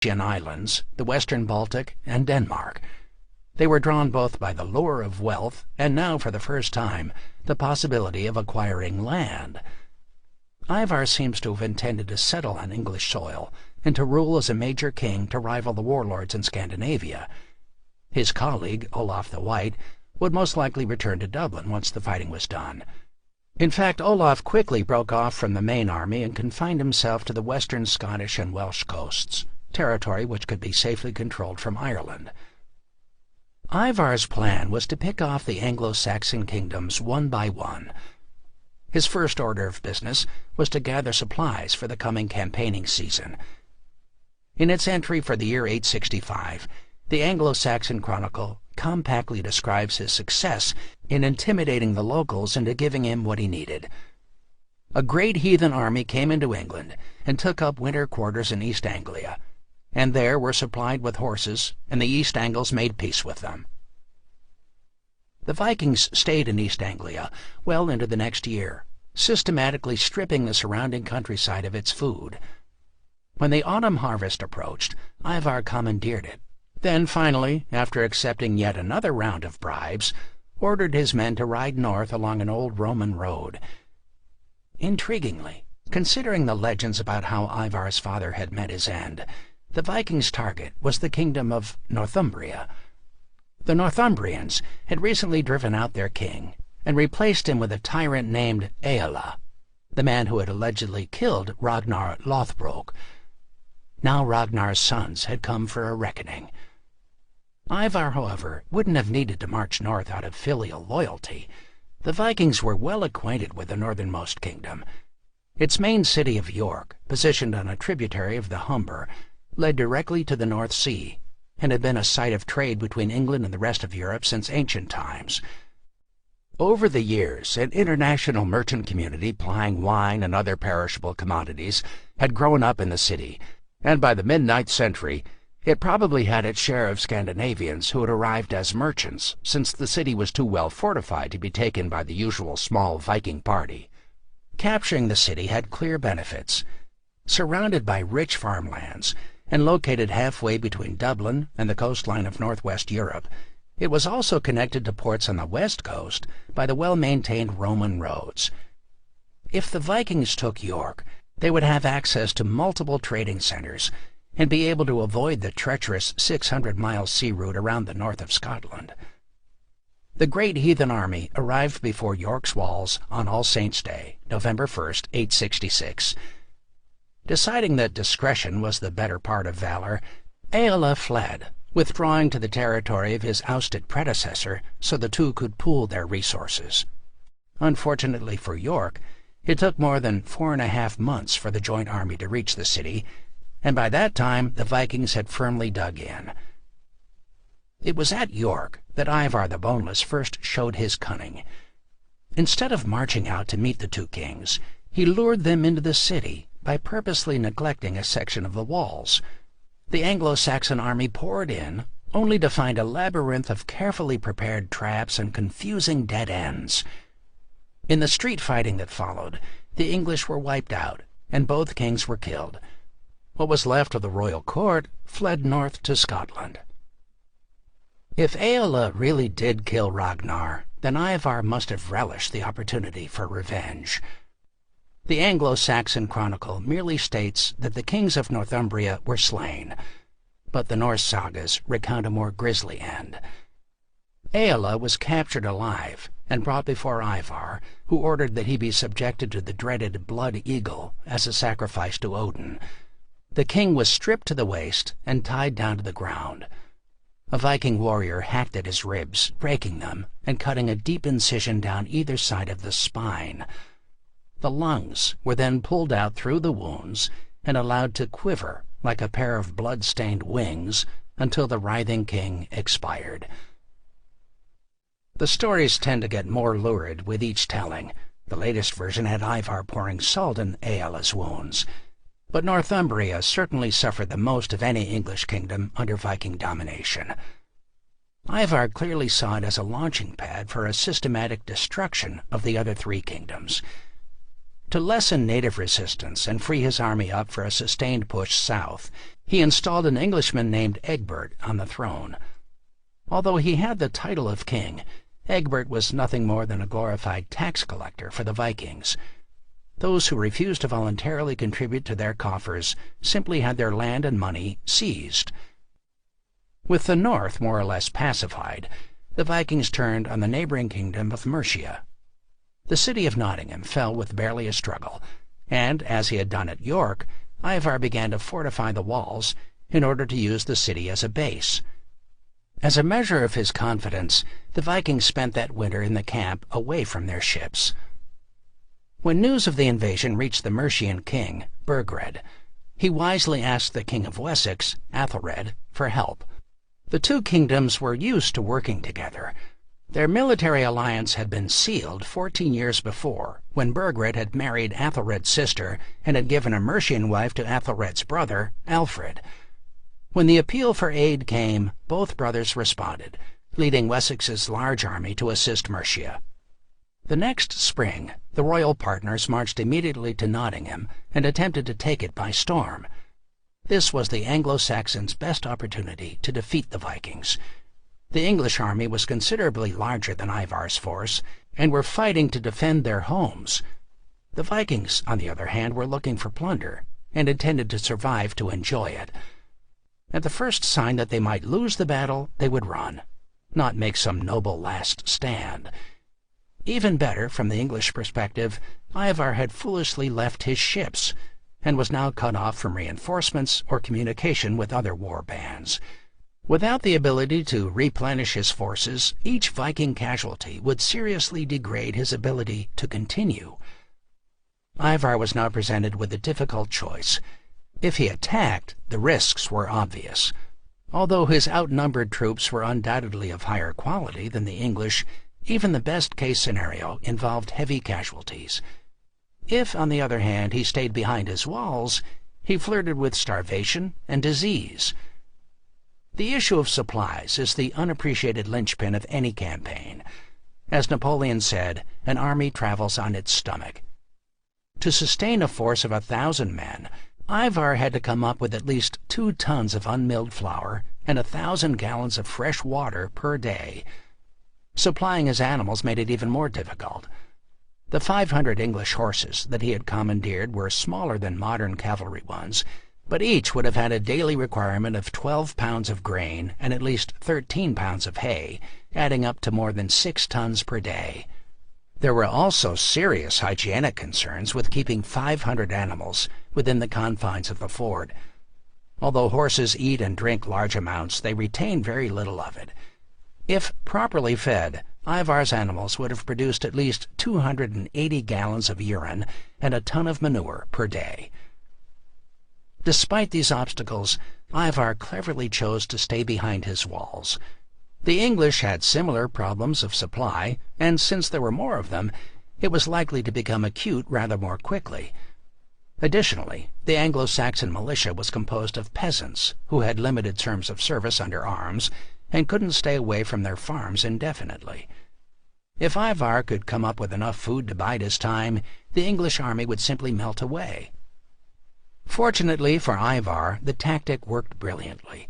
Islands, the western Baltic, and Denmark. They were drawn both by the lure of wealth and now, for the first time, the possibility of acquiring land. Ivar seems to have intended to settle on English soil and to rule as a major king to rival the warlords in Scandinavia. His colleague, Olaf the White, would most likely return to Dublin once the fighting was done. In fact, Olaf quickly broke off from the main army and confined himself to the western Scottish and Welsh coasts, territory which could be safely controlled from Ireland. Ivar's plan was to pick off the Anglo-Saxon kingdoms one by one. His first order of business was to gather supplies for the coming campaigning season. In its entry for the year 865, the Anglo-Saxon Chronicle compactly describes his success in intimidating the locals into giving him what he needed. A great heathen army came into England and took up winter quarters in East Anglia, and there were supplied with horses, and the East Angles made peace with them. The Vikings stayed in East Anglia well into the next year, systematically stripping the surrounding countryside of its food. When the autumn harvest approached, Ivar commandeered it. Then finally, after accepting yet another round of bribes, ordered his men to ride north along an old Roman road. Intriguingly, considering the legends about how Ivar's father had met his end, the Vikings' target was the kingdom of Northumbria. The Northumbrians had recently driven out their king and replaced him with a tyrant named Eola, the man who had allegedly killed Ragnar Lothbrok. Now Ragnar's sons had come for a reckoning. Ivar, however, wouldn't have needed to march north out of filial loyalty. The Vikings were well acquainted with the northernmost kingdom. Its main city of York, positioned on a tributary of the Humber, led directly to the North Sea, and had been a site of trade between England and the rest of Europe since ancient times. Over the years, an international merchant community plying wine and other perishable commodities had grown up in the city, and by the mid-9th century, it probably had its share of Scandinavians who had arrived as merchants, since the city was too well fortified to be taken by the usual small Viking party. Capturing the city had clear benefits. Surrounded by rich farmlands, and located halfway between Dublin and the coastline of northwest Europe, it was also connected to ports on the west coast by the well-maintained Roman roads. If the Vikings took York, they would have access to multiple trading centers and be able to avoid the treacherous 600-mile sea route around the north of Scotland. The great heathen army arrived before York's walls on All Saints' Day, November 1st, 866. Deciding that discretion was the better part of valor, Eola fled, withdrawing to the territory of his ousted predecessor so the two could pool their resources. Unfortunately for York, it took more than 4.5 months for the joint army to reach the city, and by that time the Vikings had firmly dug in. It was at York that Ivar the Boneless first showed his cunning. Instead of marching out to meet the two kings, he lured them into the city by purposely neglecting a section of the walls. The Anglo-Saxon army poured in, only to find a labyrinth of carefully prepared traps and confusing dead ends. In the street fighting that followed, the English were wiped out, and both kings were killed. What was left of the royal court fled north to Scotland. If Eola really did kill Ragnar, then Ivar must have relished the opportunity for revenge. The Anglo-Saxon Chronicle merely states that the kings of Northumbria were slain, but the Norse sagas recount a more grisly end. Eola was captured alive and brought before Ivar, who ordered that he be subjected to the dreaded blood eagle as a sacrifice to Odin. The king was stripped to the waist and tied down to the ground. A Viking warrior hacked at his ribs, breaking them and cutting a deep incision down either side of the spine. The lungs were then pulled out through the wounds and allowed to quiver like a pair of blood-stained wings until the writhing king expired. The stories tend to get more lurid with each telling. The latest version had Ivar pouring salt in Eola's wounds. But Northumbria certainly suffered the most of any English kingdom under Viking domination. Ivar clearly saw it as a launching pad for a systematic destruction of the other three kingdoms. To lessen native resistance and free his army up for a sustained push south, he installed an Englishman named Egbert on the throne. Although he had the title of king, Egbert was nothing more than a glorified tax collector for the Vikings. Those who refused to voluntarily contribute to their coffers simply had their land and money seized. With the north more or less pacified, the Vikings turned on the neighboring kingdom of Mercia. The city of Nottingham fell with barely a struggle, and, as he had done at York, Ivar began to fortify the walls in order to use the city as a base. As a measure of his confidence, the Vikings spent that winter in the camp away from their ships. When news of the invasion reached the Mercian king, Burgred, he wisely asked the King of Wessex, Athelred, for help. The two kingdoms were used to working together. Their military alliance had been sealed 14 years before, when Burgred had married Athelred's sister and had given a Mercian wife to Athelred's brother, Alfred. When the appeal for aid came, both brothers responded, leading Wessex's large army to assist Mercia. The next spring, the royal partners marched immediately to Nottingham and attempted to take it by storm. This was the Anglo-Saxons' best opportunity to defeat the Vikings. The English army was considerably larger than Ivar's force and were fighting to defend their homes. The Vikings, on the other hand, were looking for plunder and intended to survive to enjoy it. At the first sign that they might lose the battle, they would run, not make some noble last stand. Even better, from the English perspective, Ivar had foolishly left his ships and was now cut off from reinforcements or communication with other war bands. Without the ability to replenish his forces, each Viking casualty would seriously degrade his ability to continue. Ivar was now presented with a difficult choice. If he attacked, the risks were obvious. Although his outnumbered troops were undoubtedly of higher quality than the English, even the best-case scenario involved heavy casualties. If, on the other hand, he stayed behind his walls, he flirted with starvation and disease. The issue of supplies is the unappreciated linchpin of any campaign. As Napoleon said, an army travels on its stomach. To sustain a force of 1,000 men, Ivar had to come up with at least 2 tons of unmilled flour and 1,000 gallons of fresh water per day. Supplying his animals made it even more difficult. The 500 English horses that he had commandeered were smaller than modern cavalry ones, but each would have had a daily requirement of 12 pounds of grain and at least 13 pounds of hay, adding up to more than 6 tons per day. There were also serious hygienic concerns with keeping 500 animals within the confines of the ford. Although horses eat and drink large amounts, they retain very little of it. If properly fed, Ivar's animals would have produced at least 280 gallons of urine and a ton of manure per day. Despite these obstacles, Ivar cleverly chose to stay behind his walls. The English had similar problems of supply, and since there were more of them, it was likely to become acute rather more quickly. Additionally, the Anglo-Saxon militia was composed of peasants who had limited terms of service under arms and couldn't stay away from their farms indefinitely. If Ivar could come up with enough food to bide his time, the English army would simply melt away. Fortunately for Ivar, the tactic worked brilliantly.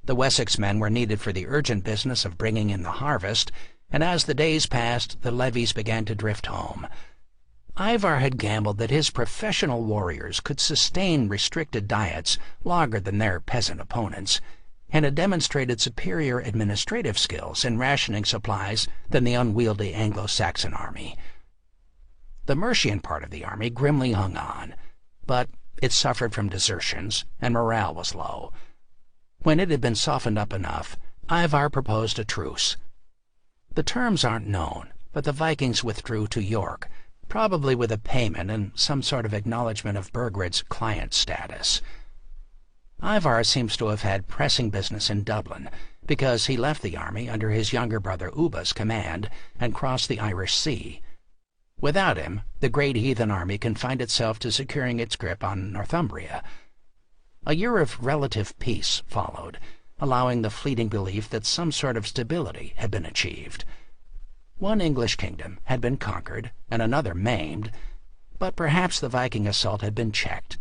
The Wessex men were needed for the urgent business of bringing in the harvest, and as the days passed, the levies began to drift home. Ivar had gambled that his professional warriors could sustain restricted diets longer than their peasant opponents, and had demonstrated superior administrative skills in rationing supplies than the unwieldy Anglo-Saxon army. The Mercian part of the army grimly hung on, but it suffered from desertions, and morale was low. When it had been softened up enough, Ivar proposed a truce. The terms aren't known, but the Vikings withdrew to York, probably with a payment and some sort of acknowledgement of Burgred's client status. Ivar seems to have had pressing business in Dublin, because he left the army under his younger brother Ubba's command and crossed the Irish Sea. Without him, the great heathen army confined itself to securing its grip on Northumbria. A year of relative peace followed, allowing the fleeting belief that some sort of stability had been achieved. One English kingdom had been conquered and another maimed, but perhaps the Viking assault had been checked.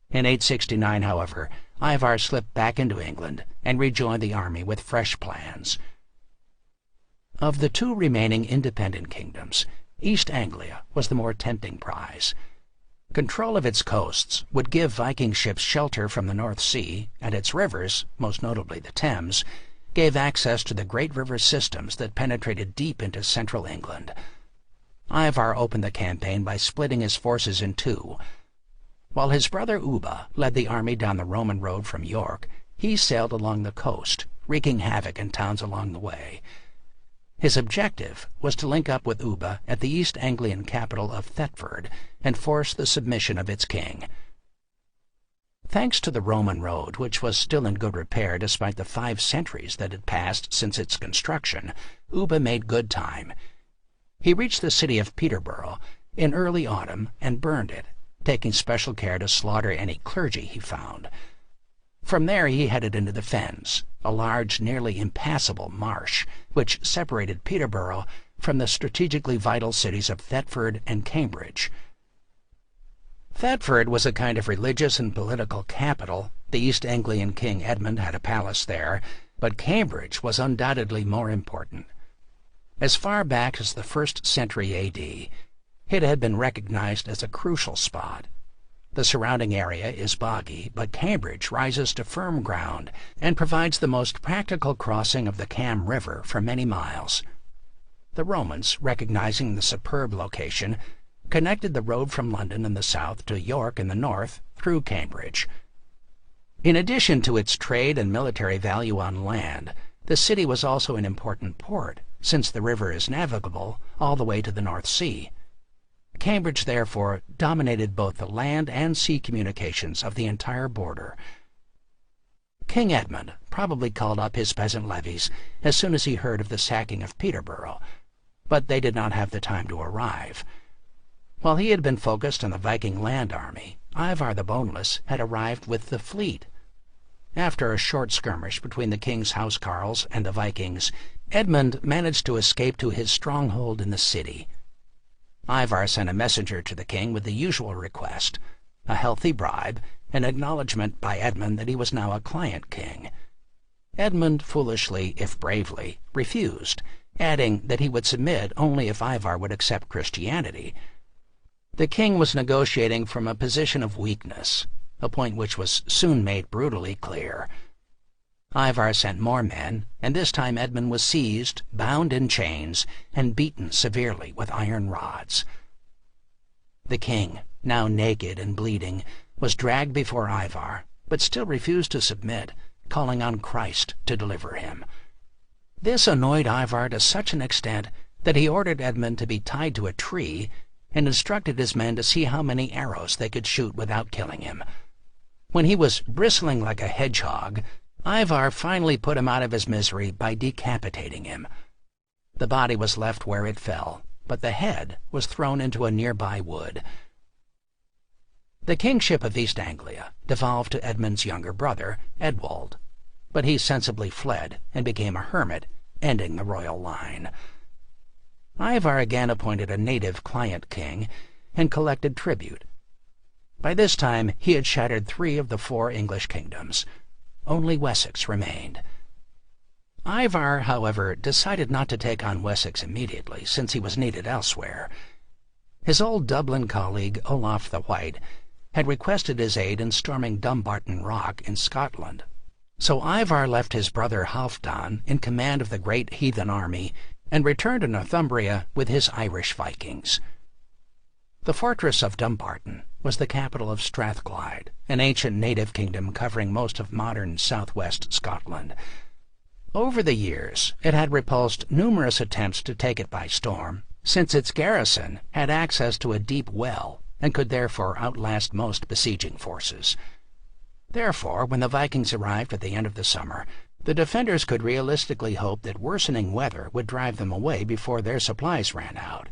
In 869, however, Ivar slipped back into England and rejoined the army with fresh plans. Of the two remaining independent kingdoms, East Anglia was the more tempting prize. Control of its coasts would give Viking ships shelter from the North Sea, and its rivers, most notably the Thames, gave access to the great river systems that penetrated deep into central England. Ivar opened the campaign by splitting his forces in two. While his brother Ubba led the army down the Roman road from York, he sailed along the coast, wreaking havoc in towns along the way. His objective was to link up with Ubba at the East Anglian capital of Thetford and force the submission of its king. Thanks to the Roman road, which was still in good repair despite the 5 centuries that had passed since its construction, Ubba made good time. He reached the city of Peterborough in early autumn and burned it, taking special care to slaughter any clergy he found. From there he headed into the fens, a large, nearly impassable marsh, which separated Peterborough from the strategically vital cities of Thetford and Cambridge. Thetford was a kind of religious and political capital. The East Anglian king Edmund had a palace there, but Cambridge was undoubtedly more important. As far back as the 1st century A.D., it had been recognized as a crucial spot. The surrounding area is boggy, but Cambridge rises to firm ground and provides the most practical crossing of the Cam River for many miles. The Romans, recognizing the superb location, connected the road from London in the south to York in the north through Cambridge. In addition to its trade and military value on land, the city was also an important port, since the river is navigable all the way to the North Sea. Cambridge, therefore, dominated both the land and sea communications of the entire border. King Edmund probably called up his peasant levies as soon as he heard of the sacking of Peterborough, but they did not have the time to arrive. While he had been focused on the Viking land army, Ivar the Boneless had arrived with the fleet. After a short skirmish between the king's housecarls and the Vikings, Edmund managed to escape to his stronghold in the city. Ivar sent a messenger to the king with the usual request, a healthy bribe, an acknowledgment by Edmund that he was now a client king. Edmund foolishly, if bravely, refused, adding that he would submit only if Ivar would accept Christianity. The king was negotiating from a position of weakness, a point which was soon made brutally clear. Ivar sent more men, and this time Edmund was seized, bound in chains, and beaten severely with iron rods. The king, now naked and bleeding, was dragged before Ivar, but still refused to submit, calling on Christ to deliver him. This annoyed Ivar to such an extent that he ordered Edmund to be tied to a tree and instructed his men to see how many arrows they could shoot without killing him. When he was bristling like a hedgehog, Ivar finally put him out of his misery by decapitating him. The body was left where it fell, but the head was thrown into a nearby wood. The kingship of East Anglia devolved to Edmund's younger brother, Edwald, but he sensibly fled and became a hermit, ending the royal line. Ivar again appointed a native client king and collected tribute. By this time he had shattered 3 of the 4 English kingdoms. Only Wessex remained. Ivar, however, decided not to take on Wessex immediately, since he was needed elsewhere. His old Dublin colleague, Olaf the White, had requested his aid in storming Dumbarton Rock in Scotland. So Ivar left his brother Halfdan in command of the great Heathen army and returned to Northumbria with his Irish Vikings. The fortress of Dumbarton was the capital of Strathclyde, an ancient native kingdom covering most of modern southwest Scotland. Over the years, it had repulsed numerous attempts to take it by storm, since its garrison had access to a deep well and could therefore outlast most besieging forces. Therefore, when the Vikings arrived at the end of the summer, the defenders could realistically hope that worsening weather would drive them away before their supplies ran out.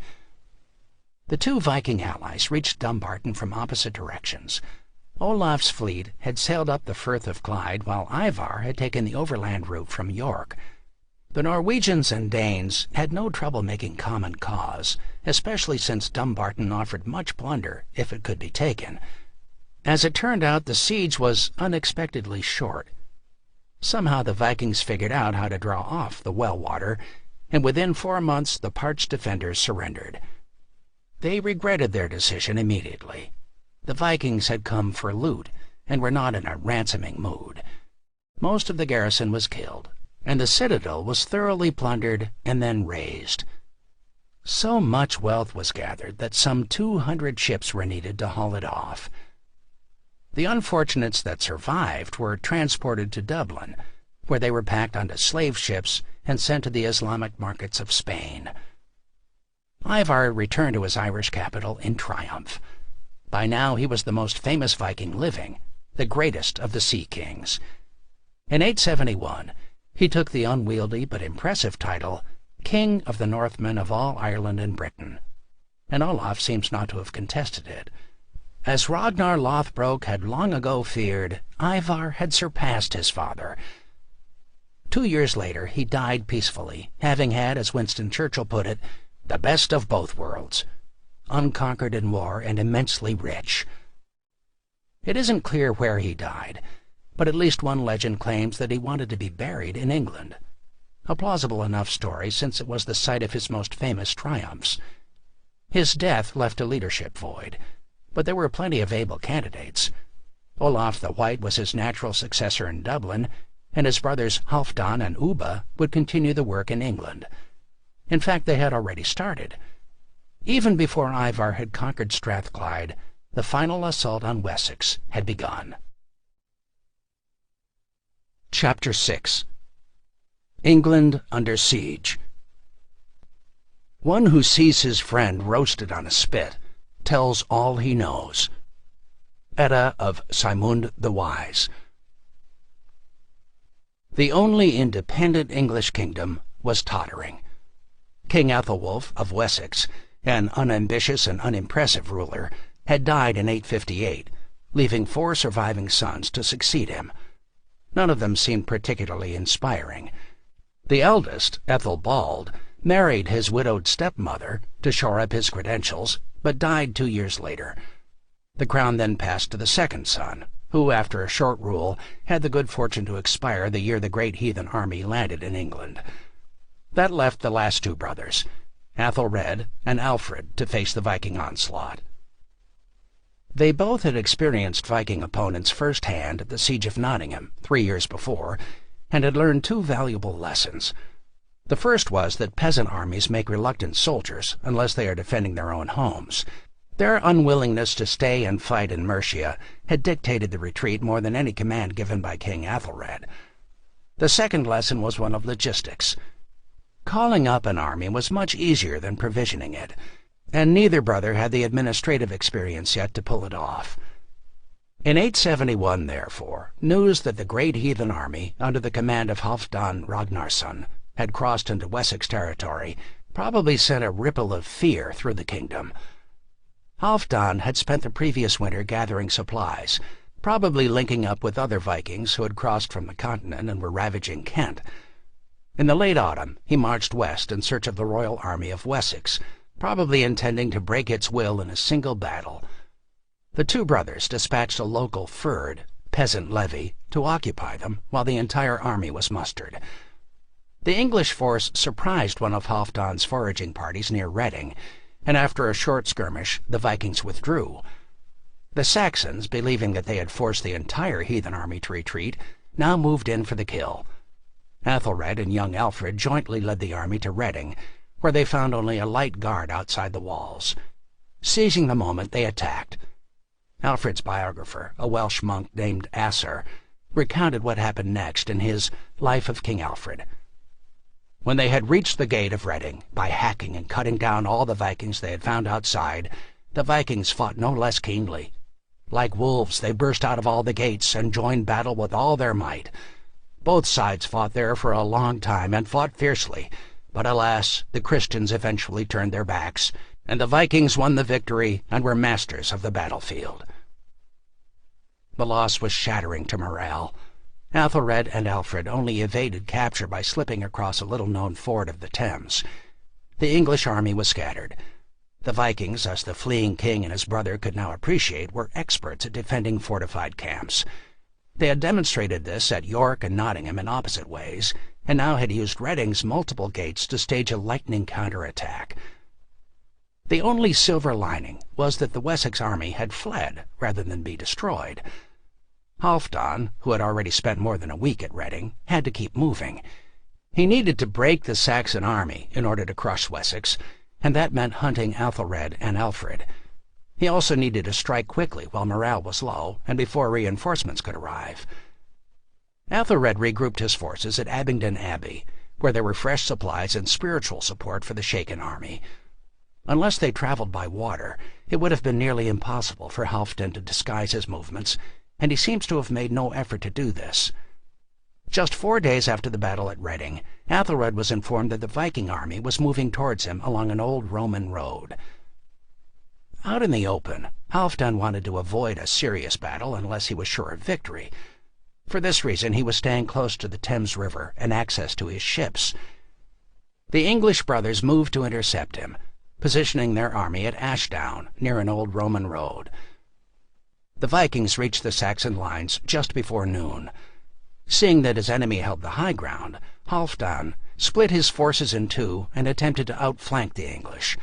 The 2 Viking allies reached Dumbarton from opposite directions. Olaf's fleet had sailed up the Firth of Clyde, while Ivar had taken the overland route from York. The Norwegians and Danes had no trouble making common cause, especially since Dumbarton offered much plunder if it could be taken. As it turned out, the siege was unexpectedly short. Somehow the Vikings figured out how to draw off the well water, and within 4 months the parched defenders surrendered. They regretted their decision immediately. The Vikings had come for loot and were not in a ransoming mood. Most of the garrison was killed, and the citadel was thoroughly plundered and then razed. So much wealth was gathered that some 200 ships were needed to haul it off. The unfortunates that survived were transported to Dublin, where they were packed onto slave ships and sent to the Islamic markets of Spain. Ivar returned to his Irish capital in triumph. By now he was the most famous Viking living, the greatest of the Sea Kings. In 871, he took the unwieldy but impressive title King of the Northmen of all Ireland and Britain, and Olaf seems not to have contested it. As Ragnar Lothbrok had long ago feared, Ivar had surpassed his father. 2 years later he died peacefully, having had, as Winston Churchill put it, the best of both worlds, unconquered in war and immensely rich. It isn't clear where he died, but at least one legend claims that he wanted to be buried in England. A plausible enough story, since it was the site of his most famous triumphs. His death left a leadership void, but there were plenty of able candidates. Olaf the White was his natural successor in Dublin, and his brothers Halfdan and Ubba would continue the work in England. In fact, they had already started. Even before Ivar had conquered Strathclyde, the final assault on Wessex had begun. Chapter 6. England under Siege. One who sees his friend roasted on a spit tells all he knows. Edda of Saemund the Wise. The only independent English kingdom was tottering. King Ethelwulf of Wessex, an unambitious and unimpressive ruler, had died in 858, leaving 4 surviving sons to succeed him. None of them seemed particularly inspiring. The eldest, Ethelbald, married his widowed stepmother to shore up his credentials, but died 2 years later. The crown then passed to the second son, who, after a short rule, had the good fortune to expire the year the great heathen army landed in England. That left the last 2 brothers, Athelred and Alfred, to face the Viking onslaught. They both had experienced Viking opponents firsthand at the Siege of Nottingham 3 years before, and had learned 2 valuable lessons. The first was that peasant armies make reluctant soldiers unless they are defending their own homes. Their unwillingness to stay and fight in Mercia had dictated the retreat more than any command given by King Athelred. The second lesson was one of logistics. Calling up an army was much easier than provisioning it, and neither brother had the administrative experience yet to pull it off. In 871, therefore, news that the great heathen army, under the command of Halfdan Ragnarsson, had crossed into Wessex territory probably sent a ripple of fear through the kingdom. Halfdan had spent the previous winter gathering supplies, probably linking up with other Vikings who had crossed from the continent and were ravaging Kent. In the late autumn, he marched west in search of the royal army of Wessex, probably intending to break its will in a single battle. The 2 brothers dispatched a local fyrd, peasant levy, to occupy them while the entire army was mustered. The English force surprised one of Halfdan's foraging parties near Reading, and after a short skirmish, the Vikings withdrew. The Saxons, believing that they had forced the entire heathen army to retreat, now moved in for the kill. Athelred and young Alfred jointly led the army to Reading, where they found only a light guard outside the walls. Seizing the moment, they attacked. Alfred's biographer, a Welsh monk named Asser, recounted what happened next in his Life of King Alfred. When they had reached the gate of Reading, by hacking and cutting down all the Vikings they had found outside, the Vikings fought no less keenly. Like wolves, they burst out of all the gates and joined battle with all their might. Both sides fought there for a long time and fought fiercely, but alas, the Christians eventually turned their backs, and the Vikings won the victory and were masters of the battlefield. The loss was shattering to morale. Athelred and Alfred only evaded capture by slipping across a little-known ford of the Thames. The English army was scattered. The Vikings, as the fleeing king and his brother could now appreciate, were experts at defending fortified camps. They had demonstrated this at York and Nottingham in opposite ways, and now had used Reading's multiple gates to stage a lightning counterattack. The only silver lining was that the Wessex army had fled rather than be destroyed. Halfdan, who had already spent more than a week at Reading, had to keep moving. He needed to break the Saxon army in order to crush Wessex, and that meant hunting Athelred and Alfred. He also needed to strike quickly while morale was low and before reinforcements could arrive. Athelred regrouped his forces at Abingdon Abbey, where there were fresh supplies and spiritual support for the shaken army. Unless they traveled by water, it would have been nearly impossible for Halfdan to disguise his movements, and he seems to have made no effort to do this. Just 4 days after the battle at Reading, Athelred was informed that the Viking army was moving towards him along an old Roman road. Out in the open, Halfdan wanted to avoid a serious battle unless he was sure of victory. For this reason, he was staying close to the Thames River and access to his ships. The English brothers moved to intercept him, positioning their army at Ashdown, near an old Roman road. The Vikings reached the Saxon lines just before noon. Seeing that his enemy held the high ground, Halfdan split his forces in two and attempted to outflank the English.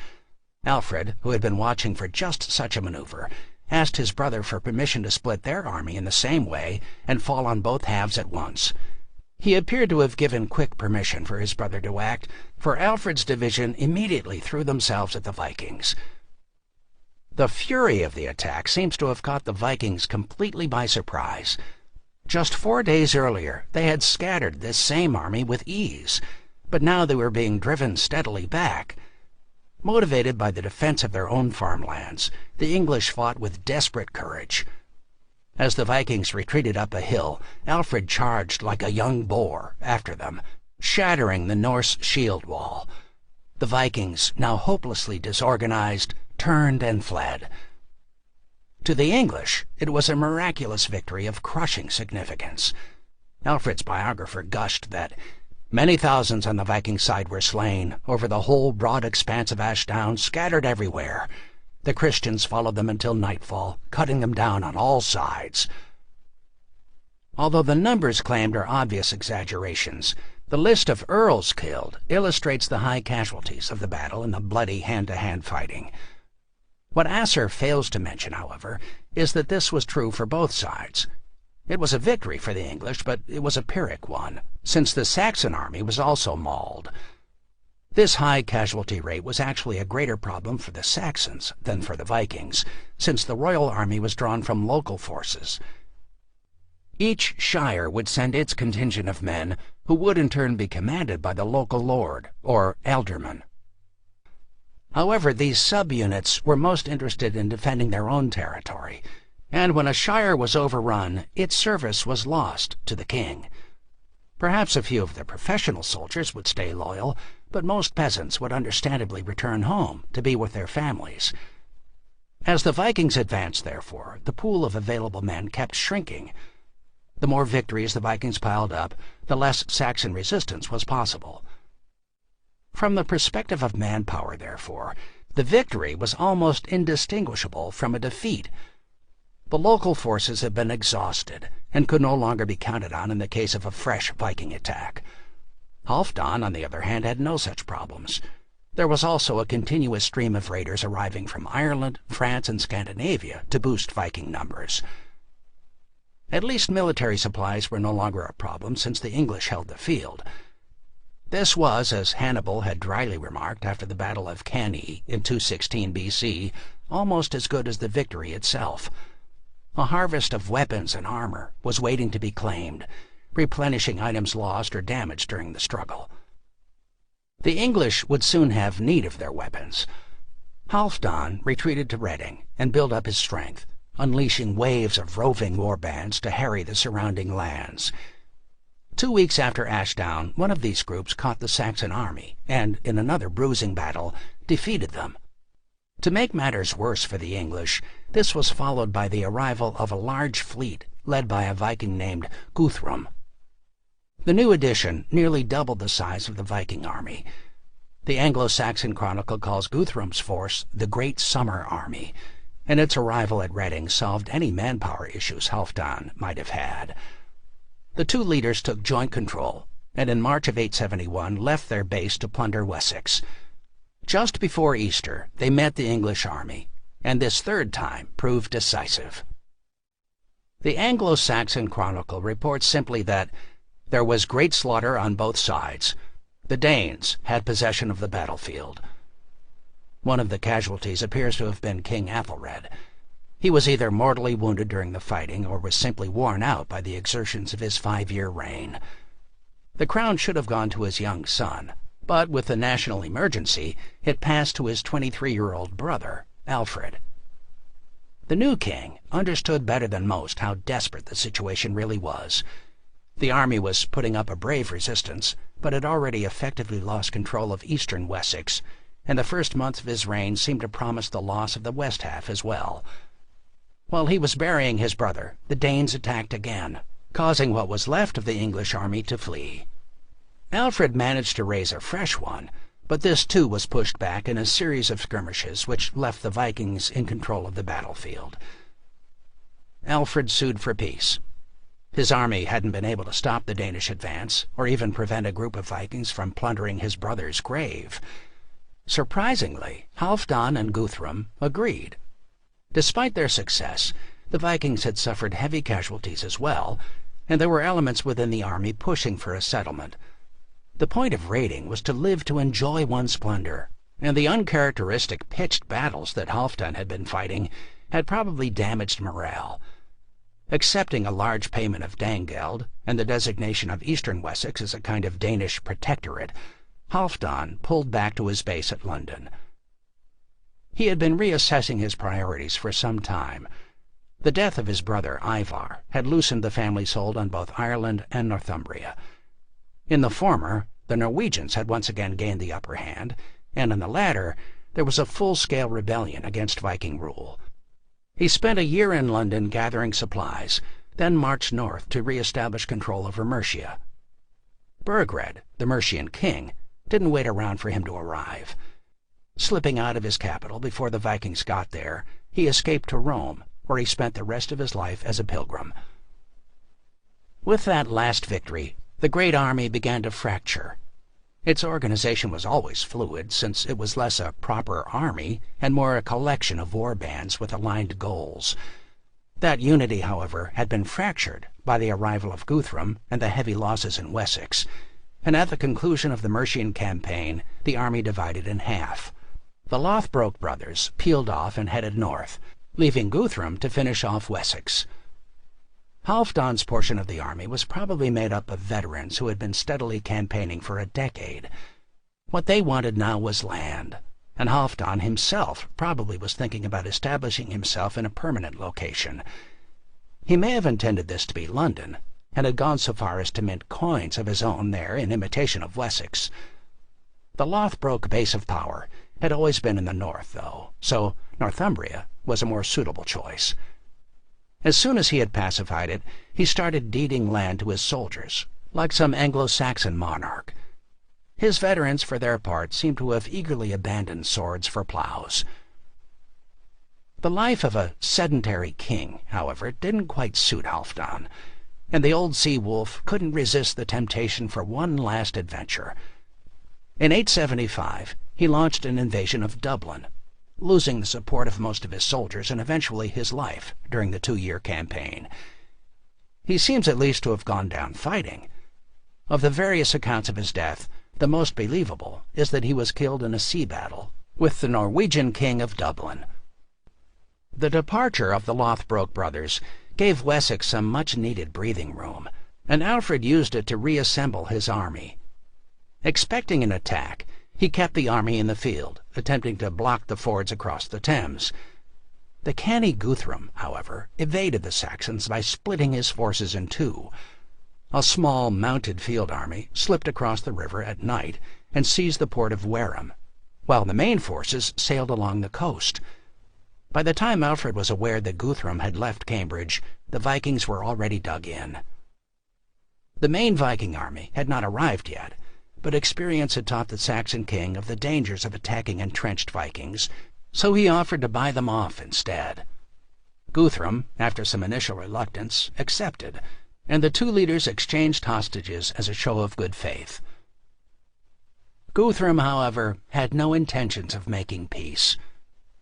Alfred, who had been watching for just such a maneuver, asked his brother for permission to split their army in the same way and fall on both halves at once. He appeared to have given quick permission for his brother to act, for Alfred's division immediately threw themselves at the Vikings. The fury of the attack seems to have caught the Vikings completely by surprise. Just 4 days earlier, they had scattered this same army with ease, but now they were being driven steadily back. Motivated by the defense of their own farmlands, the English fought with desperate courage. As the Vikings retreated up a hill, Alfred charged like a young boar after them, shattering the Norse shield wall. The Vikings, now hopelessly disorganized, turned and fled. To the English, it was a miraculous victory of crushing significance. Alfred's biographer gushed that many thousands on the Viking side were slain over the whole broad expanse of Ashdown, scattered everywhere. The Christians followed them until nightfall, cutting them down on all sides. Although the numbers claimed are obvious exaggerations, the list of earls killed illustrates the high casualties of the battle and the bloody hand-to-hand fighting. What Asser fails to mention, however, is that this was true for both sides. It was a victory for the English, but it was a Pyrrhic one, since the Saxon army was also mauled. This high casualty rate was actually a greater problem for the Saxons than for the Vikings, since the royal army was drawn from local forces. Each shire would send its contingent of men, who would in turn be commanded by the local lord, or alderman. However, these subunits were most interested in defending their own territory, and when a shire was overrun, its service was lost to the king. Perhaps a few of the professional soldiers would stay loyal, but most peasants would understandably return home to be with their families. As the Vikings advanced, therefore, the pool of available men kept shrinking. The more victories the Vikings piled up, the less Saxon resistance was possible. From the perspective of manpower, therefore, the victory was almost indistinguishable from a defeat. The local forces had been exhausted and could no longer be counted on in the case of a fresh Viking attack. Halfdan, on the other hand, had no such problems. There was also a continuous stream of raiders arriving from Ireland, France, and Scandinavia to boost Viking numbers. At least military supplies were no longer a problem since the English held the field. This was, as Hannibal had dryly remarked after the Battle of Cannae in 216 BC, almost as good as the victory itself. A harvest of weapons and armor was waiting to be claimed, replenishing items lost or damaged during the struggle. The English would soon have need of their weapons. Halfdan retreated to Reading and built up his strength, unleashing waves of roving war bands to harry the surrounding lands. 2 weeks after Ashdown, one of these groups caught the Saxon army and, in another bruising battle, defeated them. To make matters worse for the English, this was followed by the arrival of a large fleet led by a Viking named Guthrum The new addition nearly doubled the size of the Viking army. The Anglo-Saxon Chronicle calls Guthrum's force the Great Summer Army, and its arrival at Reading solved any manpower issues Halfdan might have had. The two leaders took joint control, and in March of 871 left their base to plunder Wessex. Just before Easter, they met the English army, and this third time proved decisive. The Anglo-Saxon Chronicle reports simply that there was great slaughter on both sides. The Danes had possession of the battlefield. One of the casualties appears to have been King Athelred. He was either mortally wounded during the fighting or was simply worn out by the exertions of his 5-year reign. The crown should have gone to his young son, but with the national emergency, it passed to his 23-year-old brother, Alfred. The new king understood better than most how desperate the situation really was. The army was putting up a brave resistance, but had already effectively lost control of eastern Wessex, and the first months of his reign seemed to promise the loss of the west half as well. While he was burying his brother, the Danes attacked again, causing what was left of the English army to flee. Alfred managed to raise a fresh one, but this too was pushed back in a series of skirmishes which left the Vikings in control of the battlefield. Alfred sued for peace. His army hadn't been able to stop the Danish advance, or even prevent a group of Vikings from plundering his brother's grave. Surprisingly, Halfdan and Guthrum agreed. Despite their success, the Vikings had suffered heavy casualties as well, and there were elements within the army pushing for a settlement. The point of raiding was to live to enjoy one's plunder, and the uncharacteristic pitched battles that Halfdan had been fighting had probably damaged morale. Accepting a large payment of Danegeld and the designation of eastern Wessex as a kind of Danish protectorate, Halfdan pulled back to his base at London. He had been reassessing his priorities for some time. The death of his brother Ivar had loosened the family's hold on both Ireland and Northumbria. In the former, the Norwegians had once again gained the upper hand, and in the latter, there was a full-scale rebellion against Viking rule. He spent a year in London gathering supplies, then marched north to re-establish control over Mercia. Burgred, the Mercian king, didn't wait around for him to arrive. Slipping out of his capital before the Vikings got there, he escaped to Rome, where he spent the rest of his life as a pilgrim. With that last victory, the great army began to fracture. Its organization was always fluid, since it was less a proper army and more a collection of war bands with aligned goals. That unity, however, had been fractured by the arrival of Guthrum and the heavy losses in Wessex, and at the conclusion of the Mercian campaign, the army divided in half. The Lothbrok brothers peeled off and headed north, leaving Guthrum to finish off Wessex. Halfdan's portion of the army was probably made up of veterans who had been steadily campaigning for a decade. What they wanted now was land, and Halfdan himself probably was thinking about establishing himself in a permanent location. He may have intended this to be London, and had gone so far as to mint coins of his own there in imitation of Wessex. The Lothbrok base of power had always been in the north, though, so Northumbria was a more suitable choice. As soon as he had pacified it, he started deeding land to his soldiers, like some Anglo-Saxon monarch. His veterans, for their part, seemed to have eagerly abandoned swords for plows. The life of a sedentary king, however, didn't quite suit Halfdan, and the old sea wolf couldn't resist the temptation for one last adventure. In 875, he launched an invasion of Dublin, losing the support of most of his soldiers and eventually his life during the 2-year campaign. He seems at least to have gone down fighting. Of the various accounts of his death, the most believable is that he was killed in a sea battle with the Norwegian king of Dublin. The departure of the Lothbrok brothers gave Wessex some much-needed breathing room, and Alfred used it to reassemble his army. Expecting an attack, he kept the army in the field, attempting to block the fords across the Thames. The canny Guthrum, however, evaded the Saxons by splitting his forces in two. A small mounted field army slipped across the river at night and seized the port of Wareham, while the main forces sailed along the coast. By the time Alfred was aware that Guthrum had left Cambridge, the Vikings were already dug in. The main Viking army had not arrived yet, but experience had taught the Saxon king of the dangers of attacking entrenched Vikings, so he offered to buy them off instead. Guthrum, after some initial reluctance, accepted, and the two leaders exchanged hostages as a show of good faith. Guthrum, however, had no intentions of making peace.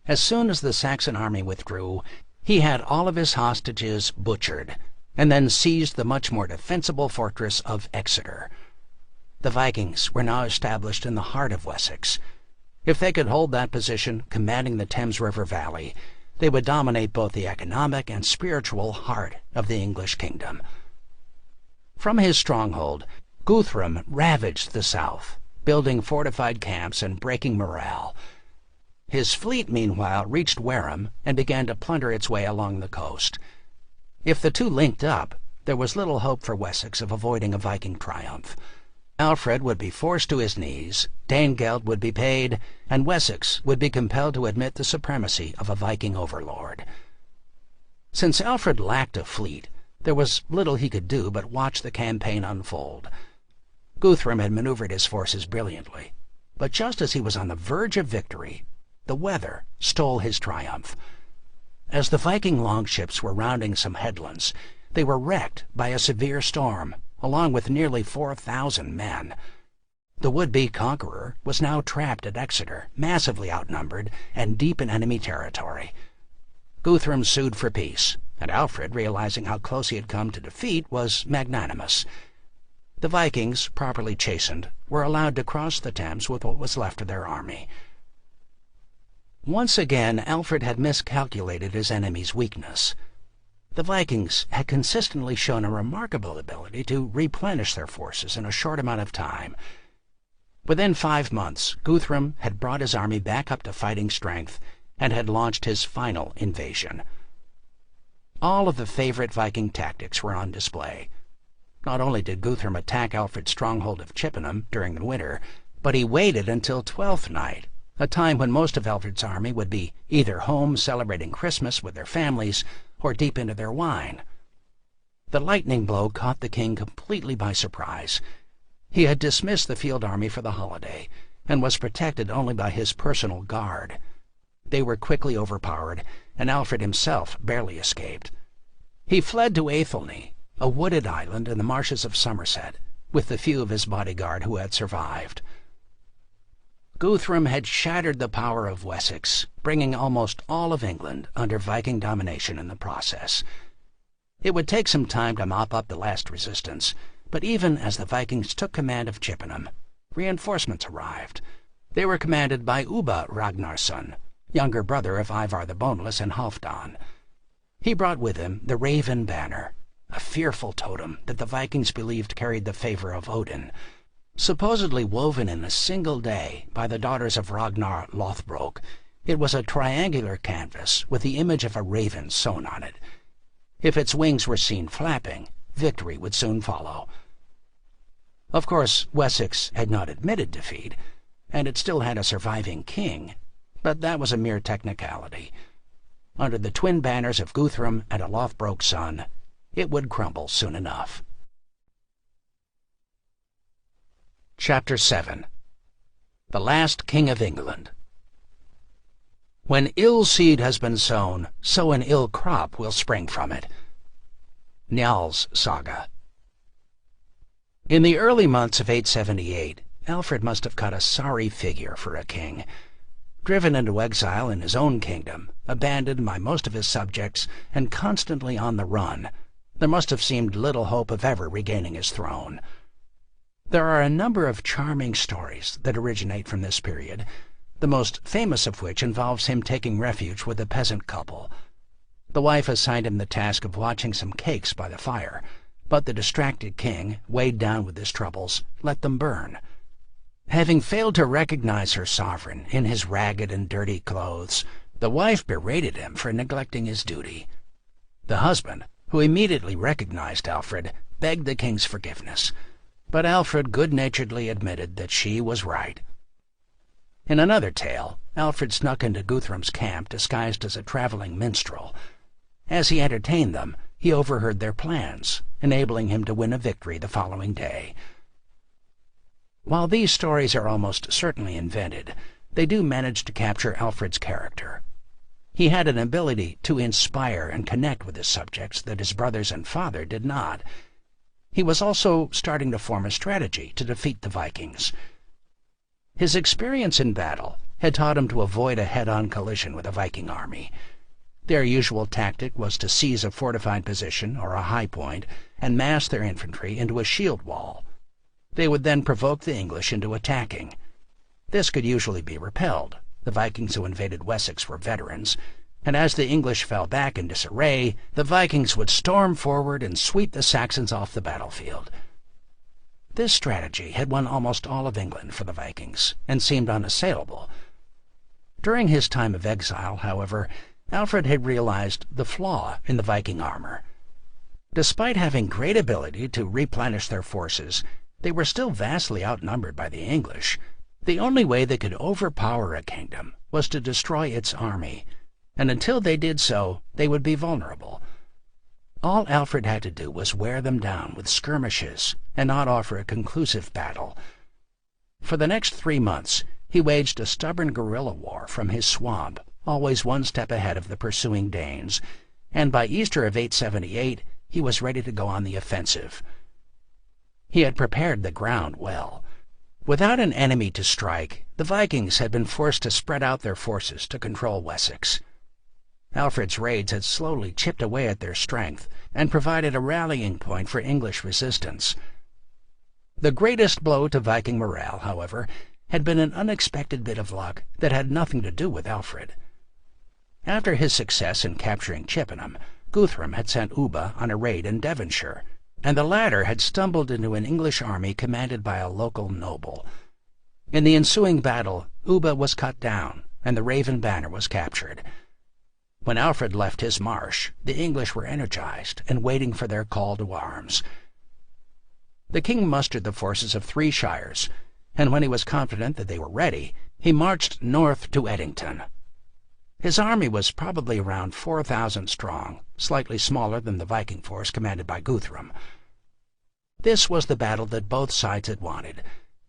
As soon as the Saxon army withdrew, he had all of his hostages butchered, and then seized the much more defensible fortress of Exeter. The Vikings were now established in the heart of Wessex. If they could hold that position, commanding the Thames River Valley, they would dominate both the economic and spiritual heart of the English kingdom. From his stronghold, Guthrum ravaged the south, building fortified camps and breaking morale. His fleet, meanwhile, reached Wareham and began to plunder its way along the coast. If the two linked up, there was little hope for Wessex of avoiding a Viking triumph. Alfred would be forced to his knees, Danegeld would be paid, and Wessex would be compelled to admit the supremacy of a Viking overlord. Since Alfred lacked a fleet, there was little he could do but watch the campaign unfold. Guthrum had maneuvered his forces brilliantly, but just as he was on the verge of victory, the weather stole his triumph. As the Viking longships were rounding some headlands, they were wrecked by a severe storm, along with nearly 4,000 men. The would-be conqueror was now trapped at Exeter, massively outnumbered and deep in enemy territory. Guthrum sued for peace, and Alfred, realizing how close he had come to defeat, was magnanimous. The Vikings, properly chastened, were allowed to cross the Thames with what was left of their army. Once again, Alfred had miscalculated his enemy's weakness. The Vikings had consistently shown a remarkable ability to replenish their forces in a short amount of time. Within 5 months, Guthrum had brought his army back up to fighting strength and had launched his final invasion. All of the favorite Viking tactics were on display. Not only did Guthrum attack Alfred's stronghold of Chippenham during the winter, but he waited until Twelfth Night, a time when most of Alfred's army would be either home celebrating Christmas with their families or deep into their wine. The lightning blow caught the king completely by surprise. He had dismissed the field army for the holiday and was protected only by his personal guard. They were quickly overpowered, and Alfred himself barely escaped. He fled to Athelney, a wooded island in the marshes of Somerset, with the few of his bodyguard who had survived. Guthrum had shattered the power of Wessex, bringing almost all of England under Viking domination in the process. It would take some time to mop up the last resistance, but even as the Vikings took command of Chippenham, reinforcements arrived. They were commanded by Ubba Ragnarsson, younger brother of Ivar the Boneless and Halfdan. He brought with him the Raven Banner, a fearful totem that the Vikings believed carried the favor of Odin. Supposedly woven in a single day by the daughters of Ragnar Lothbrok, it was a triangular canvas with the image of a raven sewn on it. If its wings were seen flapping, victory would soon follow. Of course, Wessex had not admitted defeat, and it still had a surviving king, but that was a mere technicality. Under the twin banners of Guthrum and a Lothbrok son, it would crumble soon enough. Chapter 7. The Last King of England. When ill seed has been sown, so an ill crop will spring from it. Niles Saga. In the early months of 878, Alfred must have cut a sorry figure for a king. Driven into exile in his own kingdom, abandoned by most of his subjects, and constantly on the run, there must have seemed little hope of ever regaining his throne. There are a number of charming stories that originate from this period, the most famous of which involves him taking refuge with a peasant couple. The wife assigned him the task of watching some cakes by the fire, but the distracted king, weighed down with his troubles, let them burn. Having failed to recognize her sovereign in his ragged and dirty clothes, the wife berated him for neglecting his duty. The husband, who immediately recognized Alfred, begged the king's forgiveness, but Alfred good-naturedly admitted that she was right. In another tale, Alfred snuck into Guthrum's camp disguised as a traveling minstrel. As he entertained them, he overheard their plans, enabling him to win a victory the following day. While these stories are almost certainly invented, they do manage to capture Alfred's character. He had an ability to inspire and connect with his subjects that his brothers and father did not. He was also starting to form a strategy to defeat the Vikings. His experience in battle had taught him to avoid a head-on collision with a Viking army. Their usual tactic was to seize a fortified position or a high point and mass their infantry into a shield wall. They would then provoke the English into attacking. This could usually be repelled. The Vikings who invaded Wessex were veterans, and as the English fell back in disarray, the Vikings would storm forward and sweep the Saxons off the battlefield. This strategy had won almost all of England for the Vikings and seemed unassailable. During his time of exile, however, Alfred had realized the flaw in the Viking armor. Despite having great ability to replenish their forces, they were still vastly outnumbered by the English. The only way they could overpower a kingdom was to destroy its army, and until they did so, they would be vulnerable. All Alfred had to do was wear them down with skirmishes and not offer a conclusive battle. For the next 3 months, he waged a stubborn guerrilla war from his swamp, always one step ahead of the pursuing Danes, and by Easter of 878 he was ready to go on the offensive. He had prepared the ground well. Without an enemy to strike, the Vikings had been forced to spread out their forces to control Wessex. Alfred's raids had slowly chipped away at their strength and provided a rallying point for English resistance. The greatest blow to Viking morale, however, had been an unexpected bit of luck that had nothing to do with Alfred. After his success in capturing Chippenham, Guthrum had sent Ubba on a raid in Devonshire, and the latter had stumbled into an English army commanded by a local noble. In the ensuing battle, Ubba was cut down, and the Raven banner was captured. When Alfred left his marsh, the English were energized and waiting for their call to arms. The king mustered the forces of 3 shires, and when he was confident that they were ready, he marched north to Edington. His army was probably around 4,000 strong, slightly smaller than the Viking force commanded by Guthrum. This was the battle that both sides had wanted,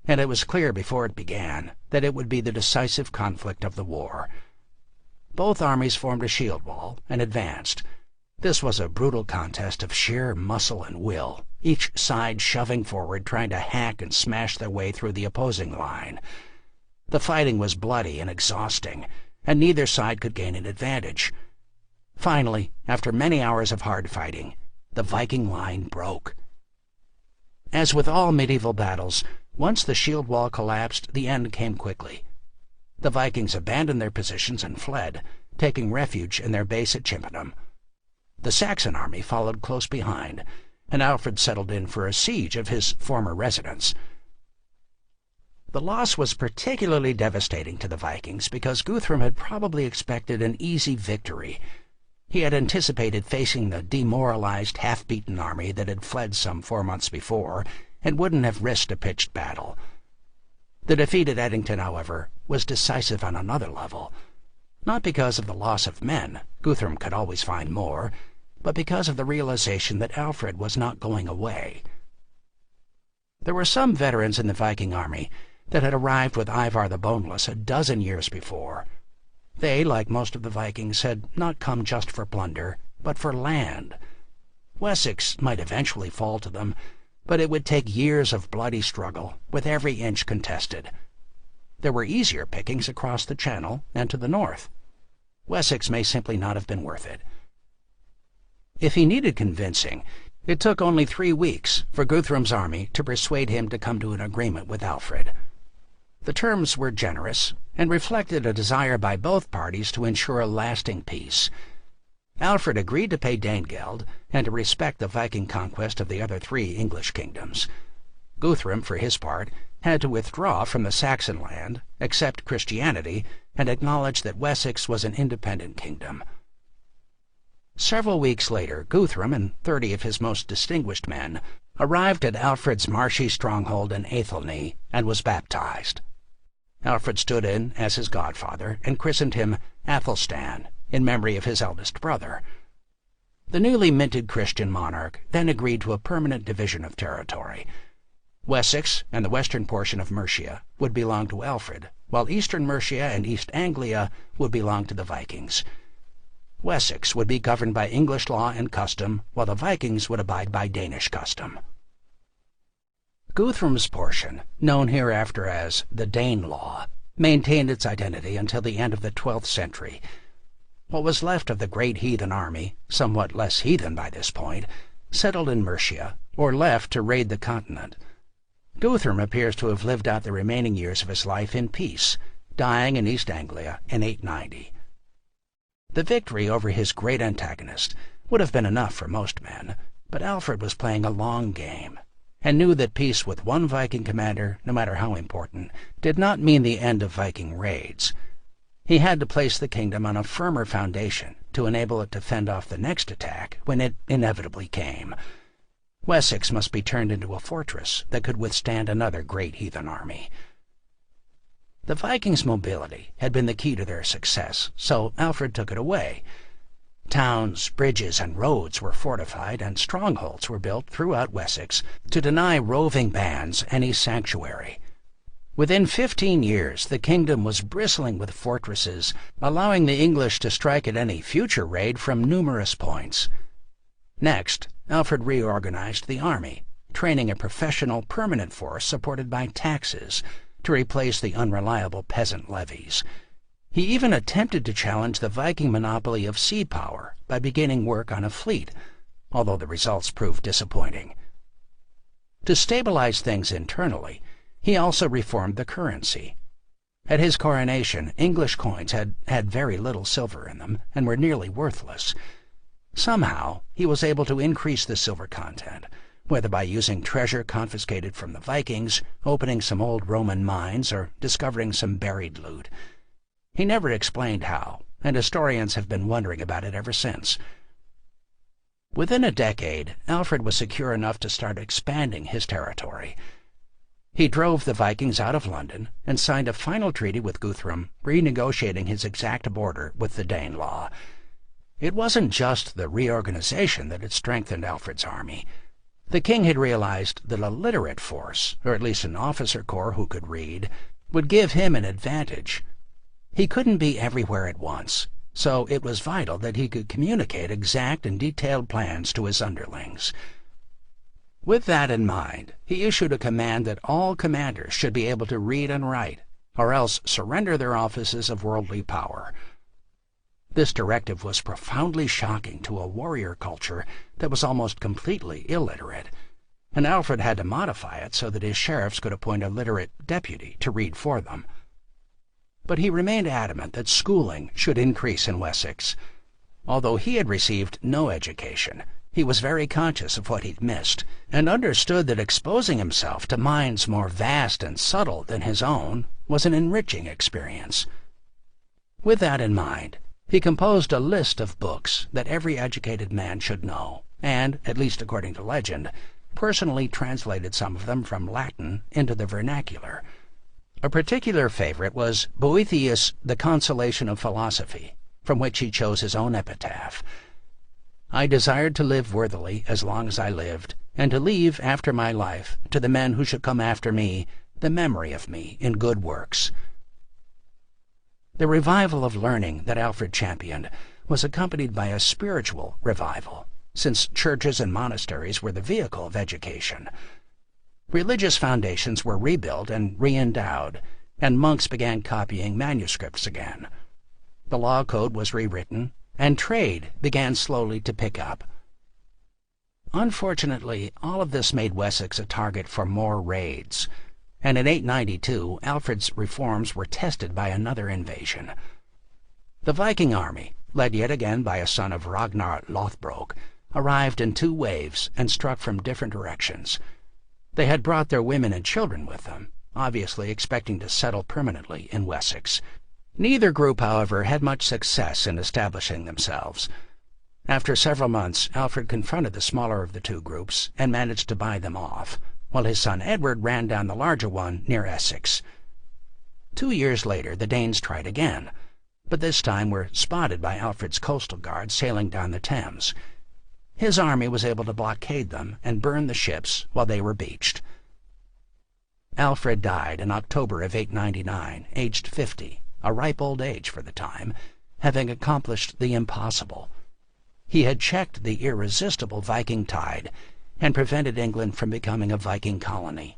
and it was clear before it began that it would be the decisive conflict of the war. Both armies formed a shield wall and advanced. This was a brutal contest of sheer muscle and will, each side shoving forward, trying to hack and smash their way through the opposing line. The fighting was bloody and exhausting, and neither side could gain an advantage. Finally, after many hours of hard fighting, the Viking line broke. As with all medieval battles, once the shield wall collapsed, the end came quickly. The Vikings abandoned their positions and fled, taking refuge in their base at Chippenham. The Saxon army followed close behind, and Alfred settled in for a siege of his former residence. The loss was particularly devastating to the Vikings because Guthrum had probably expected an easy victory. He had anticipated facing the demoralized, half-beaten army that had fled some 4 months before and wouldn't have risked a pitched battle. The defeat at Edington, however, was decisive on another level. Not because of the loss of men, Guthrum could always find more, but because of the realization that Alfred was not going away. There were some veterans in the Viking army that had arrived with Ivar the Boneless a dozen years before. They, like most of the Vikings, had not come just for plunder, but for land. Wessex might eventually fall to them, but it would take years of bloody struggle, with every inch contested. There were easier pickings across the Channel and to the north. Wessex may simply not have been worth it. If he needed convincing, it took only 3 weeks for Guthrum's army to persuade him to come to an agreement with Alfred. The terms were generous and reflected a desire by both parties to ensure a lasting peace. Alfred agreed to pay Danegeld and to respect the Viking conquest of the other 3 English kingdoms. Guthrum, for his part, had to withdraw from the Saxon land, accept Christianity, and acknowledge that Wessex was an independent kingdom. Several weeks later, Guthrum and 30 of his most distinguished men arrived at Alfred's marshy stronghold in Athelney and was baptized. Alfred stood in as his godfather and christened him Athelstan in memory of his eldest brother. The newly minted Christian monarch then agreed to a permanent division of territory. Wessex and the western portion of Mercia would belong to Alfred, while eastern Mercia and East Anglia would belong to the Vikings. Wessex would be governed by English law and custom, while the Vikings would abide by Danish custom. Guthrum's portion, known hereafter as the Danelaw, maintained its identity until the end of the 12th century. What was left of the great heathen army, somewhat less heathen by this point, settled in Mercia, or left to raid the continent. Guthrum appears to have lived out the remaining years of his life in peace, dying in East Anglia in 890. The victory over his great antagonist would have been enough for most men, but Alfred was playing a long game, and knew that peace with one Viking commander, no matter how important, did not mean the end of Viking raids. He had to place the kingdom on a firmer foundation to enable it to fend off the next attack when it inevitably came. Wessex must be turned into a fortress that could withstand another great heathen army. The Vikings' mobility had been the key to their success, so Alfred took it away. Towns, bridges, and roads were fortified, and strongholds were built throughout Wessex to deny roving bands any sanctuary. Within 15 years, the kingdom was bristling with fortresses, allowing the English to strike at any future raid from numerous points. Next, Alfred reorganized the army, training a professional permanent force supported by taxes to replace the unreliable peasant levies. He even attempted to challenge the Viking monopoly of sea power by beginning work on a fleet, although the results proved disappointing. To stabilize things internally, he also reformed the currency. At his coronation, English coins had very little silver in them and were nearly worthless. Somehow, he was able to increase the silver content, whether by using treasure confiscated from the Vikings, opening some old Roman mines, or discovering some buried loot. He never explained how, and historians have been wondering about it ever since. Within a decade, Alfred was secure enough to start expanding his territory. He drove the Vikings out of London and signed a final treaty with Guthrum, renegotiating his exact border with the Danelaw. It wasn't just the reorganization that had strengthened Alfred's army. The king had realized that a literate force, or at least an officer corps who could read, would give him an advantage. He couldn't be everywhere at once, so it was vital that he could communicate exact and detailed plans to his underlings. With that in mind, he issued a command that all commanders should be able to read and write, or else surrender their offices of worldly power. This directive was profoundly shocking to a warrior culture that was almost completely illiterate, and Alfred had to modify it so that his sheriffs could appoint a literate deputy to read for them. But he remained adamant that schooling should increase in Wessex. Although he had received no education, he was very conscious of what he'd missed, and understood that exposing himself to minds more vast and subtle than his own was an enriching experience. With that in mind, he composed a list of books that every educated man should know, and, at least according to legend, personally translated some of them from Latin into the vernacular. A particular favorite was Boethius' The Consolation of Philosophy, from which he chose his own epitaph. I desired to live worthily as long as I lived, and to leave after my life to the men who should come after me the memory of me in good works. The revival of learning that Alfred championed was accompanied by a spiritual revival, since churches and monasteries were the vehicle of education. Religious foundations were rebuilt and re-endowed, and monks began copying manuscripts again. The law code was rewritten, and trade began slowly to pick up. Unfortunately, all of this made Wessex a target for more raids, and in 892 Alfred's reforms were tested by another invasion. The Viking army, led yet again by a son of Ragnar Lothbrok, arrived in 2 waves and struck from different directions. They had brought their women and children with them, obviously expecting to settle permanently in Wessex. Neither group, however, had much success in establishing themselves. After several months, Alfred confronted the smaller of the 2 groups and managed to buy them off, while his son Edward ran down the larger one near Essex. 2 years later, the Danes tried again, but this time were spotted by Alfred's coastal guard sailing down the Thames. his army was able to blockade them and burn the ships while they were beached. Alfred died in October of 899, aged 50, a ripe old age for the time, having accomplished the impossible. He had checked the irresistible Viking tide and prevented England from becoming a Viking colony.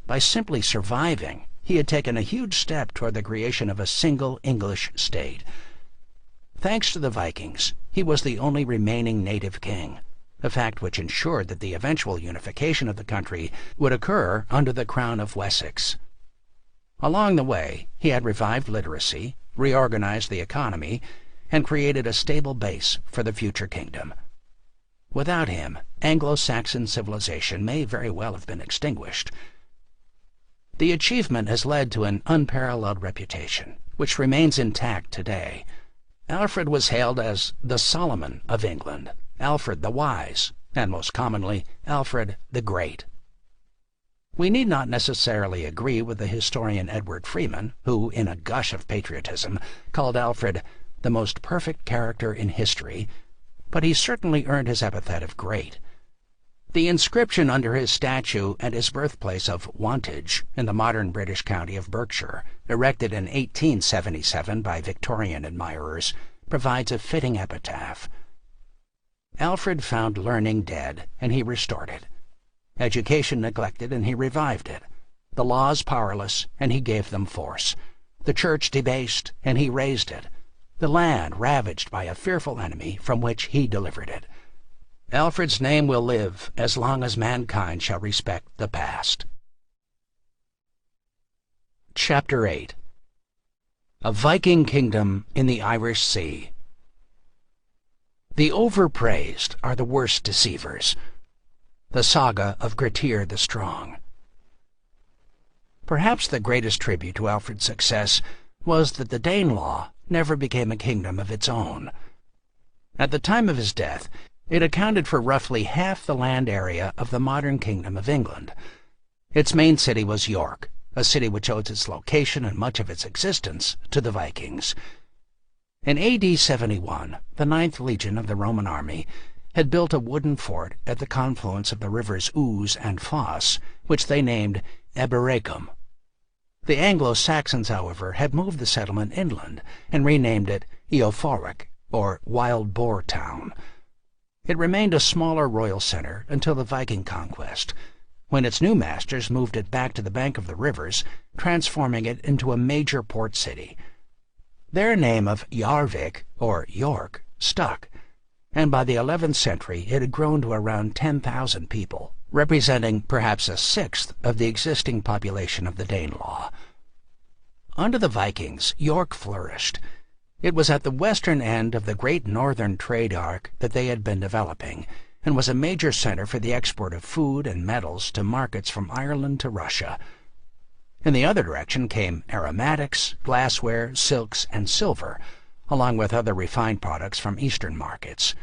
By simply surviving, he had taken a huge step toward the creation of a single English state. Thanks to the Vikings, he was the only remaining native king, a fact which ensured that the eventual unification of the country would occur under the Crown of Wessex. Along the way, he had revived literacy, reorganized the economy, and created a stable base for the future kingdom. Without him, Anglo-Saxon civilization may very well have been extinguished. The achievement has led to an unparalleled reputation, which remains intact today. Alfred was hailed as the Solomon of England, Alfred the Wise, and most commonly, Alfred the Great. We need not necessarily agree with the historian Edward Freeman, who, in a gush of patriotism, called Alfred the most perfect character in history, but he certainly earned his epithet of great. The inscription under his statue at his birthplace of Wantage in the modern British county of Berkshire, erected in 1877 by Victorian admirers, provides a fitting epitaph. Alfred found learning dead, and he restored it. Education neglected, and he revived it. The laws powerless, and he gave them force. The church debased, and he raised it. The land ravaged by a fearful enemy, from which he delivered it. Alfred's name will live as long as mankind shall respect the past. Chapter 8. A Viking Kingdom in the Irish Sea. The overpraised are the worst deceivers. The Saga of Grettir the Strong. Perhaps the greatest tribute to Alfred's success was that the Danelaw never became a kingdom of its own. At the time of his death, it accounted for roughly half the land area of the modern Kingdom of England. Its main city was York, a city which owed its location and much of its existence to the Vikings. In A.D. 71, the 9th Legion of the Roman army had built a wooden fort at the confluence of the rivers Ouse and Foss, which they named Eboracum. The Anglo-Saxons, however, had moved the settlement inland and renamed it Eoforwic, or Wild Boar Town. It remained a smaller royal center until the Viking conquest, when its new masters moved it back to the bank of the rivers, transforming it into a major port city. Their name of Yarvik, or York, stuck, and by the 11th century it had grown to around 10,000 people, representing perhaps a sixth of the existing population of the Danelaw. Under the Vikings, York flourished. It was at the western end of the great northern trade arc that they had been developing, and was a major center for the export of food and metals to markets from Ireland to Russia. In the other direction came aromatics, glassware, silks, and silver, along with other refined products from eastern markets.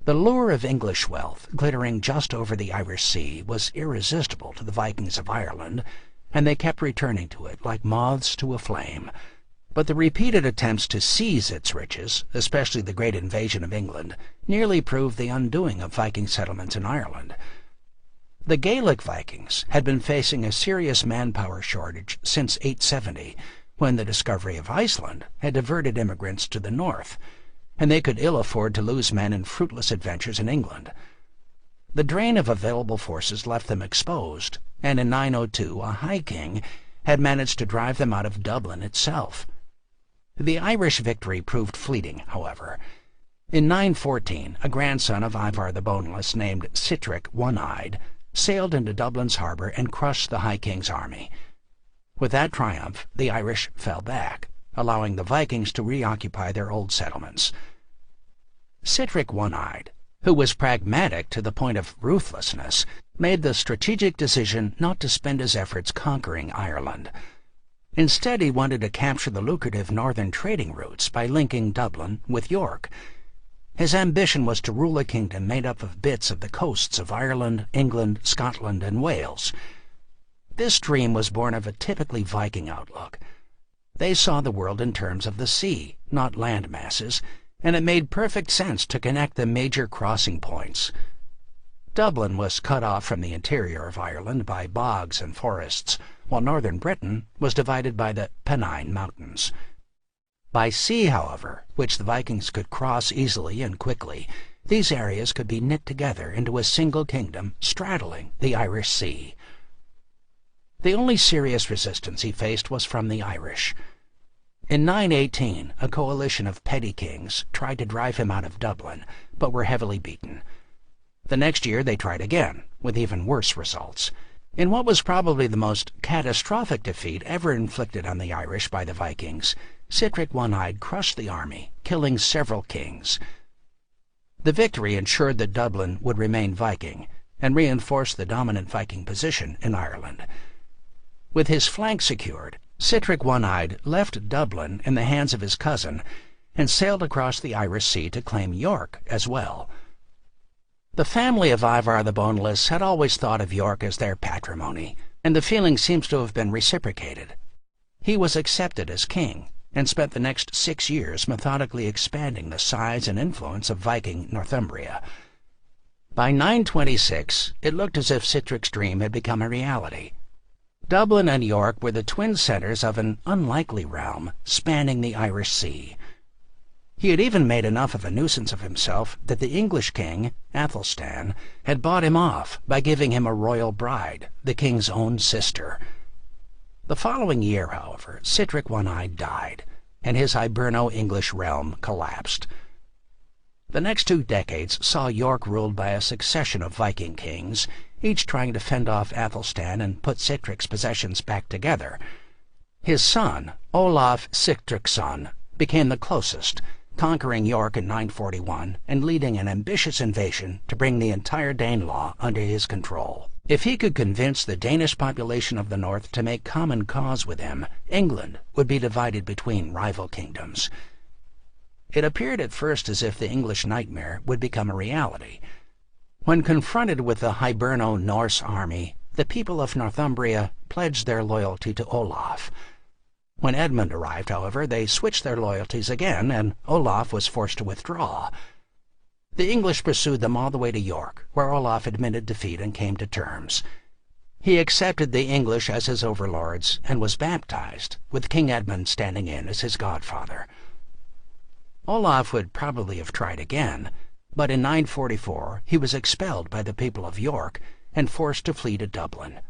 The lure of English wealth, glittering just over the Irish Sea, was irresistible to the Vikings of Ireland, and they kept returning to it like moths to a flame. But the repeated attempts to seize its riches, especially the great invasion of England, nearly proved the undoing of Viking settlements in Ireland. The Gaelic Vikings had been facing a serious manpower shortage since 870, when the discovery of Iceland had diverted immigrants to the north, and they could ill afford to lose men in fruitless adventures in England. The drain of available forces left them exposed, and in 902 a High King had managed to drive them out of Dublin itself. The Irish victory proved fleeting, however. In 914, a grandson of Ivar the Boneless named Sitric One-Eyed sailed into Dublin's harbour and crushed the High King's army. With that triumph, the Irish fell back, allowing the Vikings to reoccupy their old settlements. Sitric One-Eyed, who was pragmatic to the point of ruthlessness, made the strategic decision not to spend his efforts conquering Ireland. Instead, he wanted to capture the lucrative northern trading routes by linking Dublin with York. His ambition was to rule a kingdom made up of bits of the coasts of Ireland, England, Scotland, and Wales. This dream was born of a typically Viking outlook. They saw the world in terms of the sea, not land masses, and it made perfect sense to connect the major crossing points. Dublin was cut off from the interior of Ireland by bogs and forests, while northern Britain was divided by the Pennine Mountains. By sea, however, which the Vikings could cross easily and quickly, these areas could be knit together into a single kingdom straddling the Irish Sea. The only serious resistance he faced was from the Irish. In 918, a coalition of petty kings tried to drive him out of Dublin, but were heavily beaten. The next year they tried again, with even worse results. In what was probably the most catastrophic defeat ever inflicted on the Irish by the Vikings, Sitric One-Eyed crushed the army, killing several kings. The victory ensured that Dublin would remain Viking, and reinforced the dominant Viking position in Ireland. With his flank secured, Sitric One-Eyed left Dublin in the hands of his cousin and sailed across the Irish Sea to claim York as well. The family of Ivar the Boneless had always thought of York as their patrimony, and the feeling seems to have been reciprocated. He was accepted as king, and spent the next 6 years methodically expanding the size and influence of Viking Northumbria. By 926, it looked as if Sitric's dream had become a reality. Dublin and York were the twin centers of an unlikely realm spanning the Irish Sea. He had even made enough of a nuisance of himself that the English king, Athelstan, had bought him off by giving him a royal bride, the king's own sister. The following year, however, Sitric One-Eyed died, and his Hiberno-English realm collapsed. The next 2 decades saw York ruled by a succession of Viking kings, each trying to fend off Athelstan and put Sitric's possessions back together. His son, Olaf Sigtryggsson, became the closest, conquering York in 941 and leading an ambitious invasion to bring the entire Danelaw under his control. If he could convince the Danish population of the north to make common cause with him, England would be divided between rival kingdoms. It appeared at first as if the English nightmare would become a reality. When confronted with the Hiberno-Norse army, the people of Northumbria pledged their loyalty to Olaf. When Edmund arrived, however, they switched their loyalties again, and Olaf was forced to withdraw. The English pursued them all the way to York, where Olaf admitted defeat and came to terms. He accepted the English as his overlords and was baptized, with King Edmund standing in as his godfather. Olaf would probably have tried again, but in 944 he was expelled by the people of York and forced to flee to Dublin.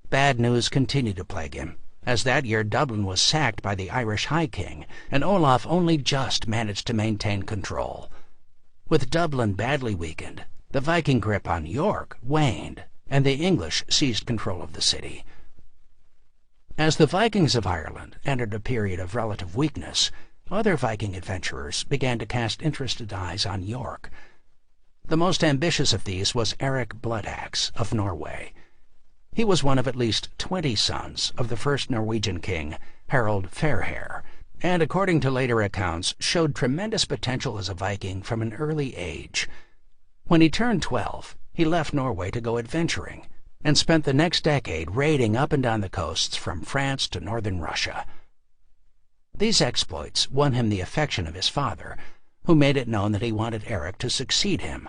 Bad news continued to plague him, as that year Dublin was sacked by the Irish High King, and Olaf only just managed to maintain control. With Dublin badly weakened, the Viking grip on York waned, and the English seized control of the city. As the Vikings of Ireland entered a period of relative weakness, other Viking adventurers began to cast interested eyes on York. The most ambitious of these was Eric Bloodaxe of Norway. He was one of at least 20 sons of the first Norwegian king, Harald Fairhair, and according to later accounts, showed tremendous potential as a Viking from an early age. When he turned 12, he left Norway to go adventuring, and spent the next decade raiding up and down the coasts from France to northern Russia. These exploits won him the affection of his father, who made it known that he wanted Eric to succeed him.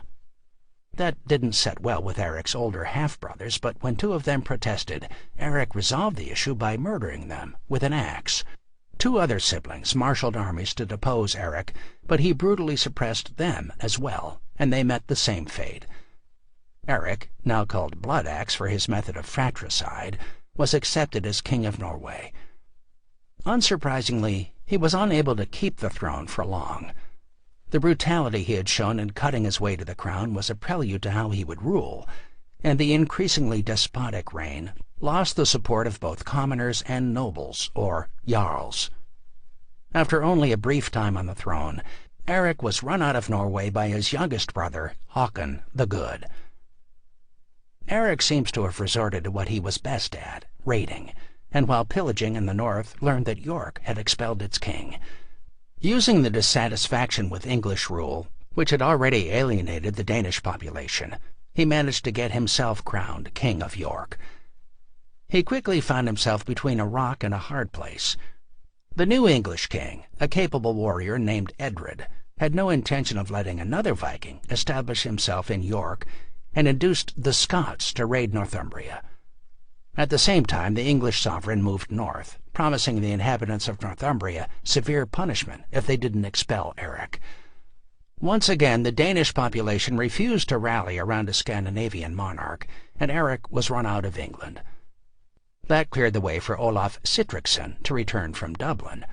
That didn't set well with Eric's older half-brothers, but when 2 of them protested, Eric resolved the issue by murdering them with an axe. 2 other siblings marshaled armies to depose Eric, but he brutally suppressed them as well, and they met the same fate. Eric, now called Bloodaxe for his method of fratricide, was accepted as King of Norway. Unsurprisingly, he was unable to keep the throne for long. The brutality he had shown in cutting his way to the crown was a prelude to how he would rule, and the increasingly despotic reign lost the support of both commoners and nobles, or jarls. After only a brief time on the throne, Eric was run out of Norway by his youngest brother, Håkon the Good. Eric seems to have resorted to what he was best at, raiding, and while pillaging in the north learned that York had expelled its king. Using the dissatisfaction with English rule, which had already alienated the Danish population, he managed to get himself crowned King of York. He quickly found himself between a rock and a hard place. The new English king, a capable warrior named Edred, had no intention of letting another Viking establish himself in York and induced the Scots to raid Northumbria. At the same time, the English sovereign moved north, promising the inhabitants of Northumbria severe punishment if they didn't expel Eric. Once again, the Danish population refused to rally around a Scandinavian monarch, and Eric was run out of England. That cleared the way for Olaf Sitricsson to return from Dublin,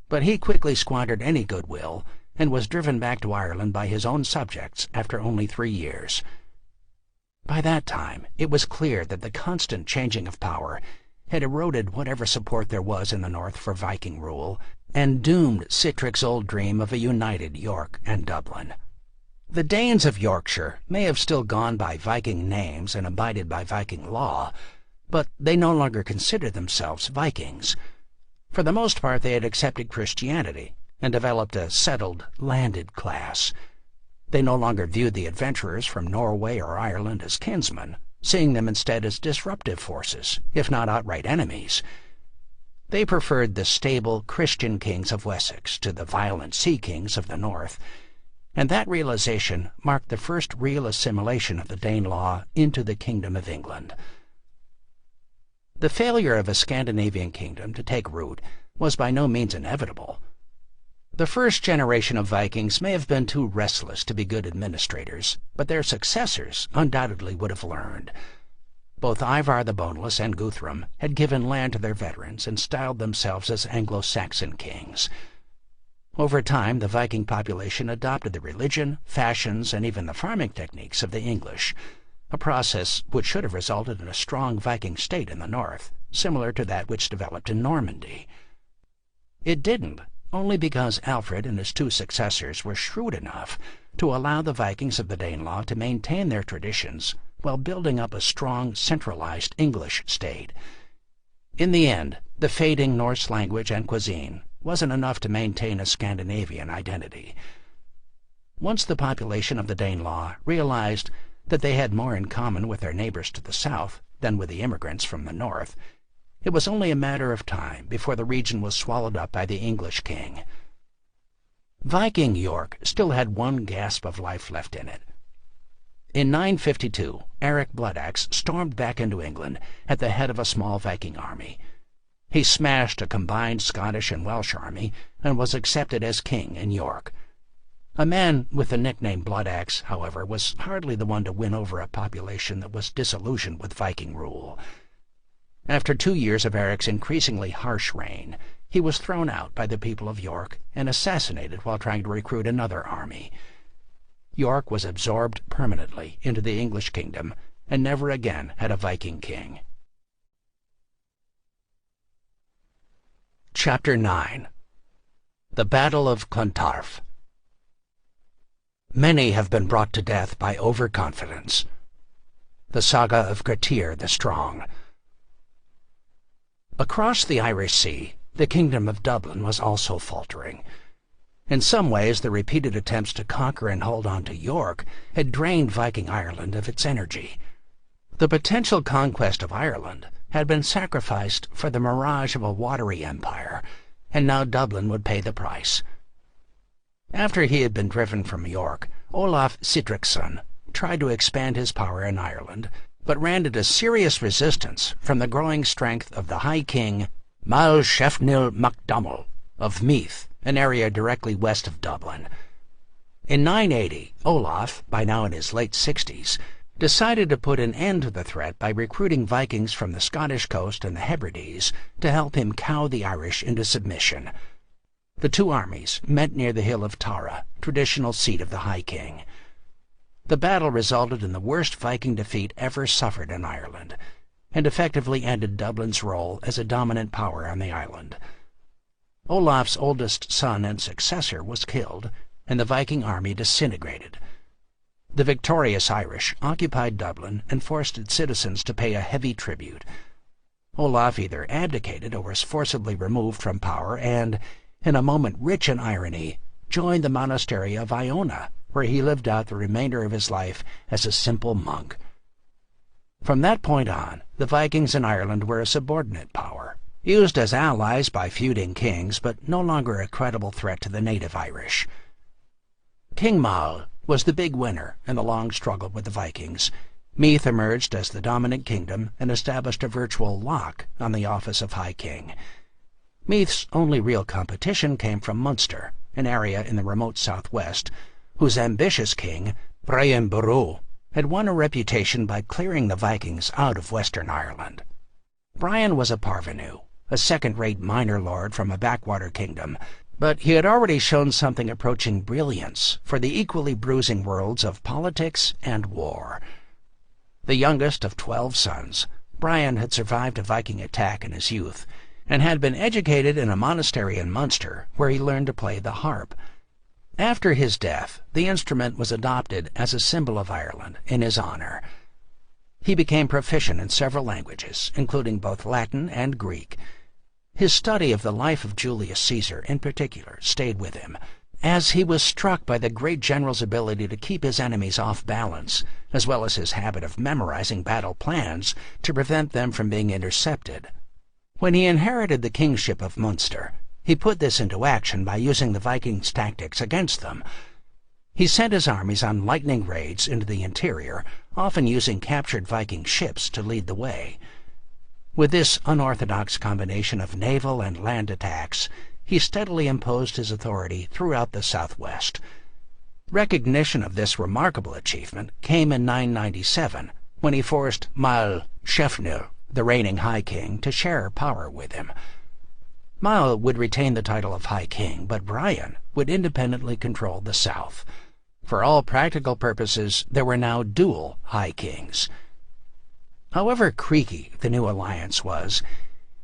but he quickly squandered any goodwill and was driven back to Ireland by his own subjects after only 3 years. By that time, it was clear that the constant changing of power had eroded whatever support there was in the north for Viking rule and doomed Sitric's old dream of a united York and Dublin. The Danes of Yorkshire may have still gone by Viking names and abided by Viking law, but they no longer considered themselves Vikings. For the most part, they had accepted Christianity and developed a settled, landed class. They no longer viewed the adventurers from Norway or Ireland as kinsmen, seeing them instead as disruptive forces, if not outright enemies. They preferred the stable Christian kings of Wessex to the violent sea kings of the north, and that realization marked the first real assimilation of the Danelaw into the Kingdom of England. The failure of a Scandinavian kingdom to take root was by no means inevitable. The first generation of Vikings may have been too restless to be good administrators, but their successors undoubtedly would have learned. Both Ivar the Boneless and Guthrum had given land to their veterans and styled themselves as Anglo-Saxon kings. Over time, the Viking population adopted the religion, fashions, and even the farming techniques of the English, a process which should have resulted in a strong Viking state in the north, similar to that which developed in Normandy. It didn't, only because Alfred and his 2 successors were shrewd enough to allow the Vikings of the Danelaw to maintain their traditions while building up a strong, centralized English state. In the end, the fading Norse language and cuisine wasn't enough to maintain a Scandinavian identity. Once the population of the Danelaw realized that they had more in common with their neighbors to the south than with the immigrants from the north, it was only a matter of time before the region was swallowed up by the English king. Viking York still had one gasp of life left in it. In 952, Eric Bloodaxe stormed back into England at the head of a small Viking army. He smashed a combined Scottish and Welsh army and was accepted as king in York. A man with the nickname Bloodaxe, however, was hardly the one to win over a population that was disillusioned with Viking rule. After 2 years of Eric's increasingly harsh reign, he was thrown out by the people of York and assassinated while trying to recruit another army. York was absorbed permanently into the English kingdom and never again had a Viking king. Chapter 9. The Battle of Cantarf. Many have been brought to death by overconfidence. The Saga of Grettir the Strong. Across the Irish Sea, the Kingdom of Dublin was also faltering. In some ways, the repeated attempts to conquer and hold on to York had drained Viking Ireland of its energy. The potential conquest of Ireland had been sacrificed for the mirage of a watery empire, and now Dublin would pay the price. After he had been driven from York, Olaf Sitricsson tried to expand his power in Ireland, but ran into serious resistance from the growing strength of the High King Mal Shefnil MacDonald of Meath, an area directly west of Dublin. In 980, Olaf, by now in his late 60s, decided to put an end to the threat by recruiting Vikings from the Scottish coast and the Hebrides to help him cow the Irish into submission. The 2 armies met near the hill of Tara, traditional seat of the High King. The battle resulted in the worst Viking defeat ever suffered in Ireland, and effectively ended Dublin's role as a dominant power on the island. Olaf's oldest son and successor was killed, and the Viking army disintegrated. The victorious Irish occupied Dublin and forced its citizens to pay a heavy tribute. Olaf either abdicated or was forcibly removed from power and, in a moment rich in irony, joined the monastery of Iona, where he lived out the remainder of his life as a simple monk. From that point on, the Vikings in Ireland were a subordinate power, used as allies by feuding kings, but no longer a credible threat to the native Irish. King Mal was the big winner in the long struggle with the Vikings. Meath emerged as the dominant kingdom and established a virtual lock on the office of High King. Meath's only real competition came from Munster, an area in the remote southwest, whose ambitious king, Brian Boru, had won a reputation by clearing the Vikings out of Western Ireland. Brian was a parvenu, a second-rate minor lord from a backwater kingdom, but he had already shown something approaching brilliance for the equally bruising worlds of politics and war. The youngest of 12 sons, Brian had survived a Viking attack in his youth and had been educated in a monastery in Munster where he learned to play the harp. After his death, the instrument was adopted as a symbol of Ireland in his honor. He became proficient in several languages, including both Latin and Greek. His study of the life of Julius Caesar, in particular, stayed with him, as he was struck by the great general's ability to keep his enemies off balance, as well as his habit of memorizing battle plans to prevent them from being intercepted. When he inherited the kingship of Munster, he put this into action by using the Vikings' tactics against them. He sent his armies on lightning raids into the interior, often using captured Viking ships to lead the way. With this unorthodox combination of naval and land attacks, he steadily imposed his authority throughout the southwest. Recognition of this remarkable achievement came in 997, when he forced Niles Saga, the reigning High King, to share power with him. Niles would retain the title of High King, but Brian would independently control the south. For all practical purposes, there were now dual High Kings. However creaky the new alliance was,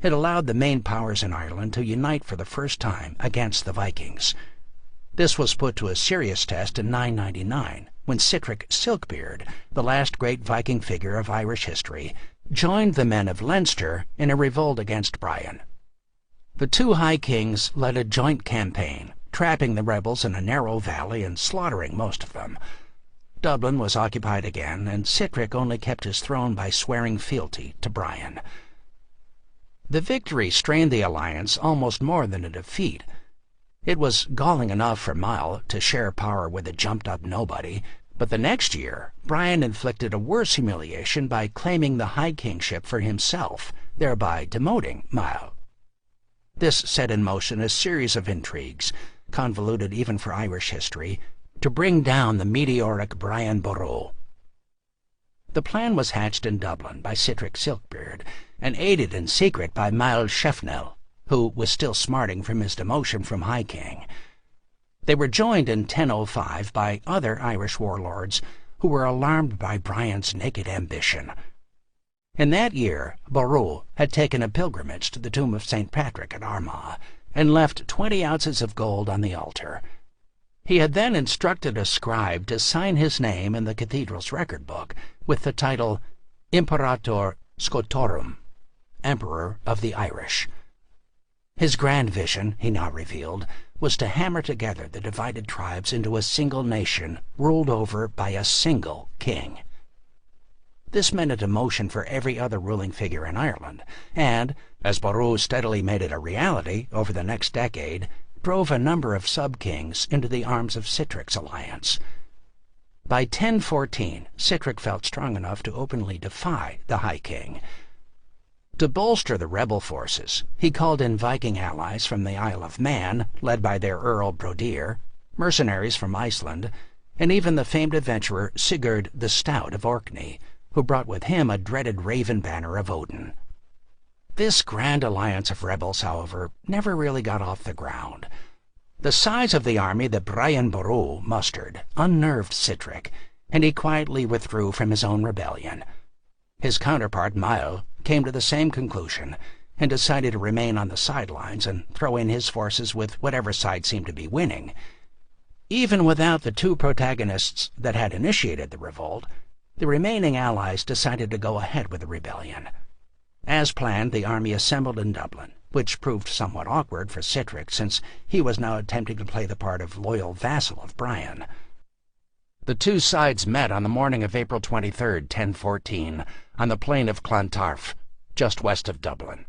it allowed the main powers in Ireland to unite for the first time against the Vikings. This was put to a serious test in 999, when Sihtric Silkbeard, the last great Viking figure of Irish history, joined the men of Leinster in a revolt against Brian. The two High Kings led a joint campaign, trapping the rebels in a narrow valley and slaughtering most of them. Dublin was occupied again, and Sihtric only kept his throne by swearing fealty to Brian. The victory strained the alliance almost more than a defeat. It was galling enough for Niles to share power with a jumped-up nobody, but the next year Brian inflicted a worse humiliation by claiming the High Kingship for himself, thereby demoting Niles. This set in motion a series of intrigues, convoluted even for Irish history, to bring down the meteoric Brian Boru. The plan was hatched in Dublin by Sihtric Silkbeard and aided in secret by Niles Saga, who was still smarting from his demotion from High King. They were joined in 1005 by other Irish warlords who were alarmed by Brian's naked ambition. In that year, Boru had taken a pilgrimage to the tomb of St. Patrick at Armagh and left 20 ounces of gold on the altar. He had then instructed a scribe to sign his name in the cathedral's record book with the title Imperator Scotorum, Emperor of the Irish. His grand vision, he now revealed, was to hammer together the divided tribes into a single nation ruled over by a single king. This meant a demotion for every other ruling figure in Ireland, and, as Boru steadily made it a reality over the next decade, drove a number of sub-kings into the arms of Sihtric's alliance. By 1014, Sihtric felt strong enough to openly defy the High King. To bolster the rebel forces, he called in Viking allies from the Isle of Man, led by their Earl Brodir, mercenaries from Iceland, and even the famed adventurer Sigurd the Stout of Orkney, who brought with him a dreaded raven banner of Odin. This grand alliance of rebels, however, never really got off the ground. The size of the army that Brian Boru mustered unnerved Sihtric, and he quietly withdrew from his own rebellion. His counterpart, Niles, came to the same conclusion and decided to remain on the sidelines and throw in his forces with whatever side seemed to be winning. Even without the two protagonists that had initiated the revolt, the remaining allies decided to go ahead with the rebellion. As planned, the army assembled in Dublin, which proved somewhat awkward for Sihtric since he was now attempting to play the part of loyal vassal of Brian. The two sides met on the morning of April 23, 1014, on the plain of Cantarf, just west of Dublin.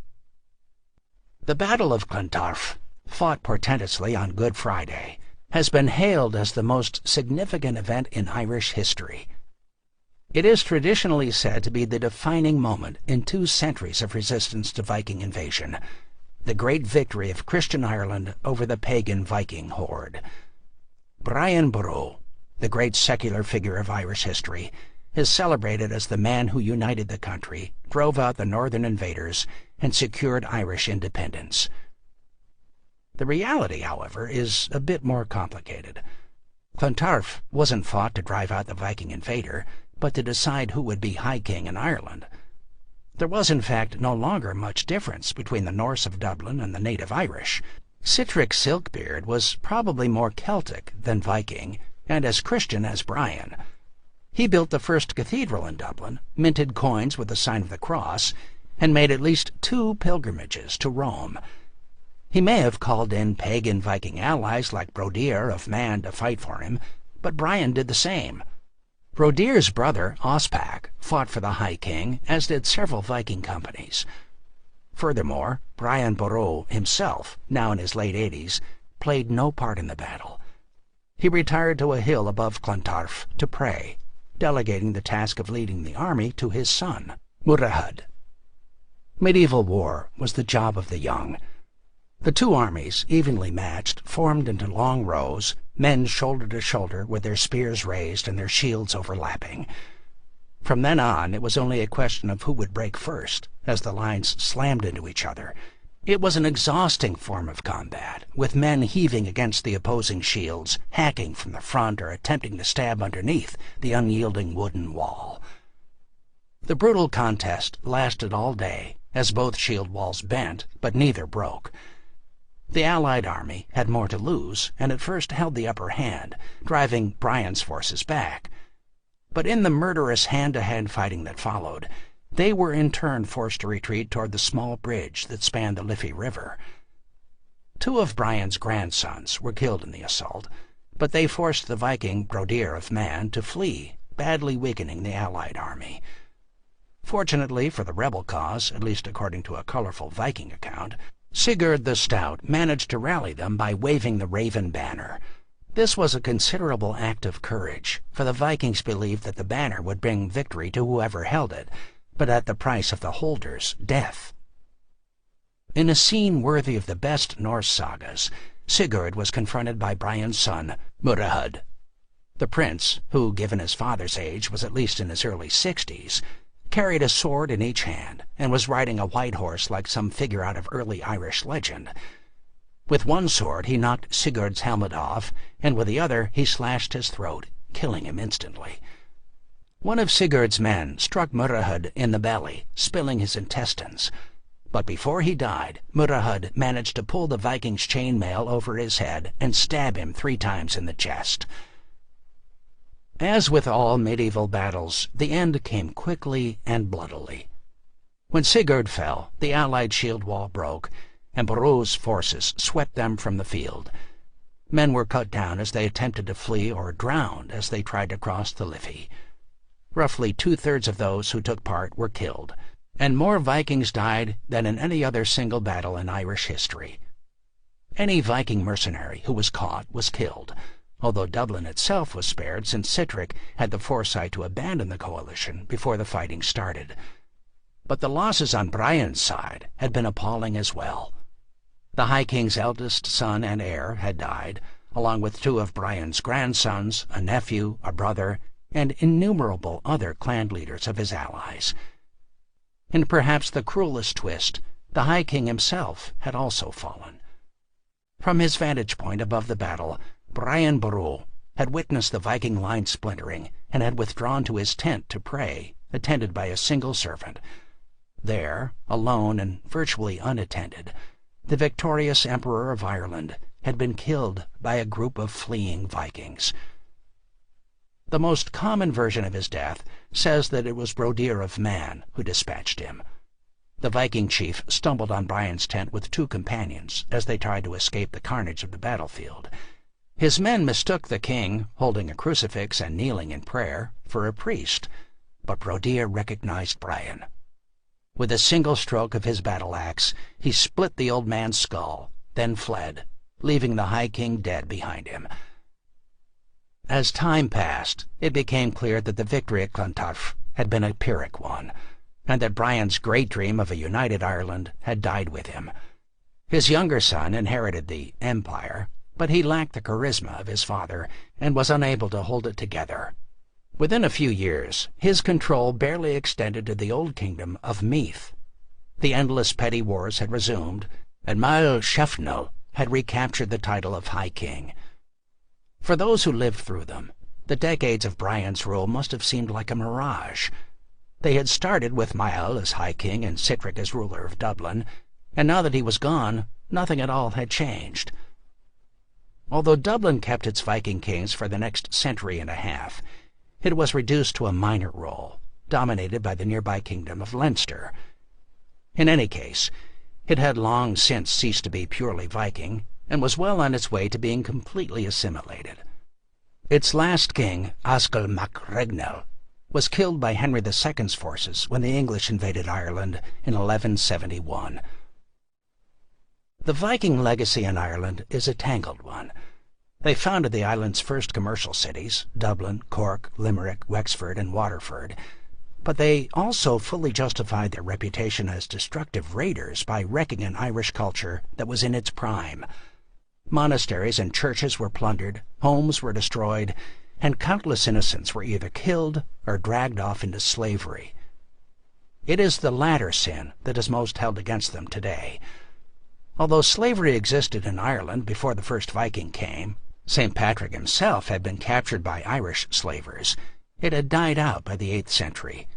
The Battle of Cantarf, fought portentously on Good Friday, has been hailed as the most significant event in Irish history. It is traditionally said to be the defining moment in 2 centuries of resistance to Viking invasion, the great victory of Christian Ireland over the pagan Viking horde. Brian Boru, the great secular figure of Irish history, is celebrated as the man who united the country, drove out the northern invaders, and secured Irish independence. The reality, however, is a bit more complicated. Cantarf wasn't fought to drive out the Viking invader, but to decide who would be High King in Ireland. There was, in fact, no longer much difference between the Norse of Dublin and the native Irish. Sihtric Silkbeard was probably more Celtic than Viking, and as Christian as Brian. He built the first cathedral in Dublin, minted coins with the sign of the cross, and made at least 2 pilgrimages to Rome. He may have called in pagan Viking allies like Brodir of Man to fight for him, but Brian did the same. Brodir's brother, Ospak, fought for the High King, as did several Viking companies. Furthermore, Brian Boru himself, now in his late 80s, played no part in the battle. He retired to a hill above Cantarf to pray, delegating the task of leading the army to his son, Murahud. Medieval war was the job of the young. The 2 armies, evenly matched, formed into long rows, men shoulder to shoulder with their spears raised and their shields overlapping. From then on, it was only a question of who would break first, as the lines slammed into each other. It was an exhausting form of combat, with men heaving against the opposing shields, hacking from the front or attempting to stab underneath the unyielding wooden wall. The brutal contest lasted all day, as both shield walls bent, but neither broke. The Allied army had more to lose, and at first held the upper hand, driving Brian's forces back. But in the murderous hand-to-hand fighting that followed, they were in turn forced to retreat toward the small bridge that spanned the Liffey River. 2 of Brian's grandsons were killed in the assault, but they forced the Viking Brodir of Man to flee, badly weakening the Allied army. Fortunately for the rebel cause, at least according to a colorful Viking account, Sigurd the Stout managed to rally them by waving the Raven banner. This was a considerable act of courage, for the Vikings believed that the banner would bring victory to whoever held it, but at the price of the holder's death. In a scene worthy of the best Norse sagas, Sigurd was confronted by Brian's son, Murahud. The prince, who, given his father's age, was at least in his early 60s, carried a sword in each hand and was riding a white horse like some figure out of early Irish legend. With one sword he knocked Sigurd's helmet off, and with the other he slashed his throat, killing him instantly. One of Sigurd's men struck Murahud in the belly, spilling his intestines. But before he died, Murahud managed to pull the Viking's chainmail over his head and stab him 3 times in the chest. As with all medieval battles, the end came quickly and bloodily. When Sigurd fell, the Allied shield wall broke, and Boru's forces swept them from the field. Men were cut down as they attempted to flee or drowned as they tried to cross the Liffey. Roughly 2/3 of those who took part were killed, and more Vikings died than in any other single battle in Irish history. Any Viking mercenary who was caught was killed, although Dublin itself was spared since Sihtric had the foresight to abandon the coalition before the fighting started. But the losses on Brian's side had been appalling as well. The High King's eldest son and heir had died, along with 2 of Brian's grandsons, a nephew, a brother, and innumerable other clan leaders of his allies. In perhaps the cruelest twist, the High King himself had also fallen. From his vantage point above the battle, Brian Boru had witnessed the Viking line splintering and had withdrawn to his tent to pray, attended by a single servant. There, alone and virtually unattended, the victorious Emperor of Ireland had been killed by a group of fleeing Vikings. The most common version of his death says that it was Brodir of Man who dispatched him. The Viking chief stumbled on Brian's tent with 2 companions as they tried to escape the carnage of the battlefield. His men mistook the king, holding a crucifix and kneeling in prayer, for a priest, but Brodir recognized Brian. With a single stroke of his battle-axe, he split the old man's skull, then fled, leaving the High King dead behind him. As time passed, it became clear that the victory at Cantarf had been a Pyrrhic one, and that Brian's great dream of a united Ireland had died with him. His younger son inherited the empire, but he lacked the charisma of his father and was unable to hold it together. Within a few years, his control barely extended to the old kingdom of Meath. The endless petty wars had resumed, and Niles Saga had recaptured the title of High King. For those who lived through them, the decades of Brian's rule must have seemed like a mirage. They had started with Niall as High King and Sitric as ruler of Dublin, and now that he was gone, nothing at all had changed. Although Dublin kept its Viking kings for the next century and a half, it was reduced to a minor role, dominated by the nearby kingdom of Leinster. In any case, it had long since ceased to be purely Viking, and was well on its way to being completely assimilated. Its last king, Askel mac Regnell, was killed by Henry II's forces when the English invaded Ireland in 1171. The Viking legacy in Ireland is a tangled one. They founded the island's first commercial cities, Dublin, Cork, Limerick, Wexford, and Waterford, but they also fully justified their reputation as destructive raiders by wrecking an Irish culture that was in its prime. Monasteries and churches were plundered, homes were destroyed, and countless innocents were either killed or dragged off into slavery. It is the latter sin that is most held against them today. Although slavery existed in Ireland before the first Viking came, St. Patrick himself had been captured by Irish slavers. It had died out by the 8th century.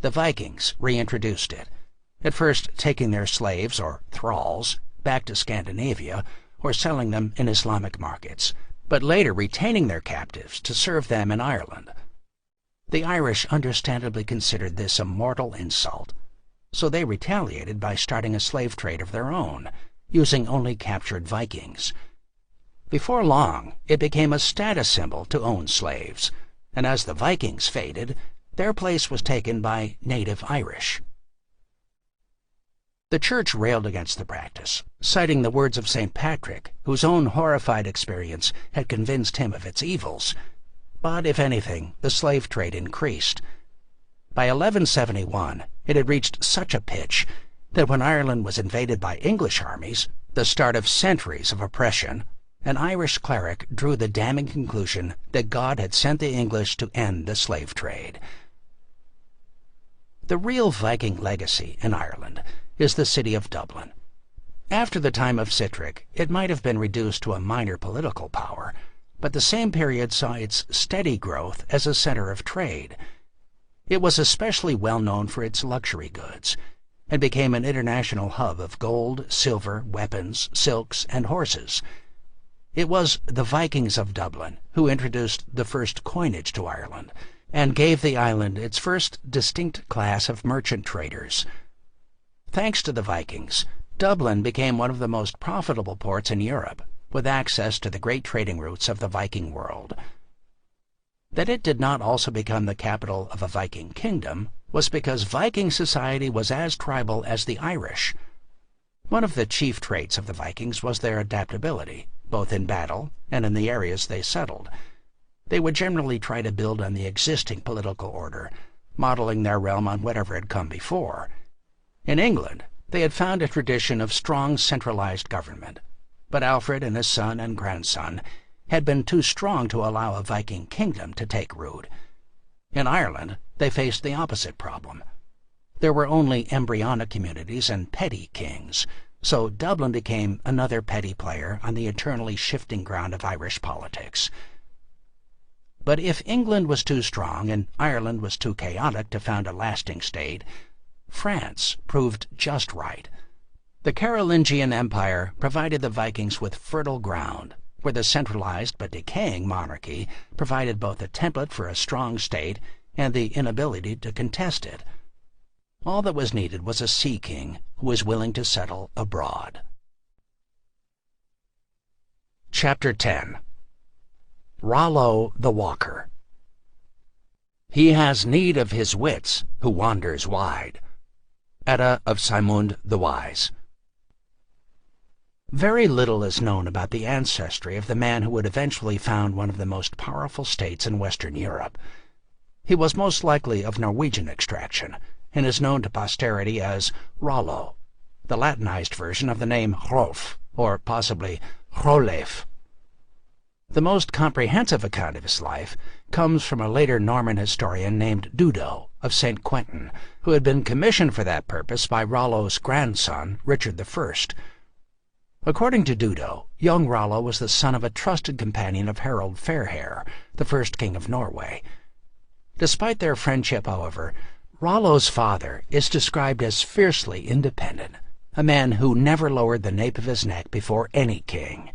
The Vikings reintroduced it, at first taking their slaves, or thralls, back to Scandinavia, or selling them in Islamic markets, but later retaining their captives to serve them in Ireland. The Irish understandably considered this a mortal insult, so they retaliated by starting a slave trade of their own, using only captured Vikings. Before long, it became a status symbol to own slaves, and as the Vikings faded, their place was taken by native Irish. The Church railed against the practice, citing the words of St. Patrick, whose own horrified experience had convinced him of its evils. But, if anything, the slave trade increased. By 1171, it had reached such a pitch that when Ireland was invaded by English armies, the start of centuries of oppression, an Irish cleric drew the damning conclusion that God had sent the English to end the slave trade. The real Viking legacy in Ireland is the city of Dublin. After the time of Sitric, it might have been reduced to a minor political power, but the same period saw its steady growth as a center of trade. It was especially well known for its luxury goods, and became an international hub of gold, silver, weapons, silks, and horses. It was the Vikings of Dublin who introduced the first coinage to Ireland, and gave the island its first distinct class of merchant traders. Thanks to the Vikings, Dublin became one of the most profitable ports in Europe, with access to the great trading routes of the Viking world. That it did not also become the capital of a Viking kingdom was because Viking society was as tribal as the Irish. One of the chief traits of the Vikings was their adaptability, both in battle and in the areas they settled. They would generally try to build on the existing political order, modeling their realm on whatever had come before. In England, they had found a tradition of strong centralized government, but Alfred and his son and grandson had been too strong to allow a Viking kingdom to take root. In Ireland, they faced the opposite problem. There were only embryonic communities and petty kings, so Dublin became another petty player on the eternally shifting ground of Irish politics. But if England was too strong and Ireland was too chaotic to found a lasting state, France proved just right. The Carolingian Empire provided the Vikings with fertile ground, where the centralized but decaying monarchy provided both a template for a strong state and the inability to contest it. All that was needed was a sea king who was willing to settle abroad. Chapter 10. Rallo the Walker. He has need of his wits who wanders wide. Edda of Saemund the Wise. Very little is known about the ancestry of the man who would eventually found one of the most powerful states in Western Europe. He was most likely of Norwegian extraction, and is known to posterity as Rallo, the Latinized version of the name Hrolf, or possibly Hrolleif. The most comprehensive account of his life comes from a later Norman historian named Dudo of St. Quentin, who had been commissioned for that purpose by Rollo's grandson, Richard I. According to Dudo, young Rollo was the son of a trusted companion of Harold Fairhair, the first king of Norway. Despite their friendship, however, Rollo's father is described as fiercely independent, a man who never lowered the nape of his neck before any king.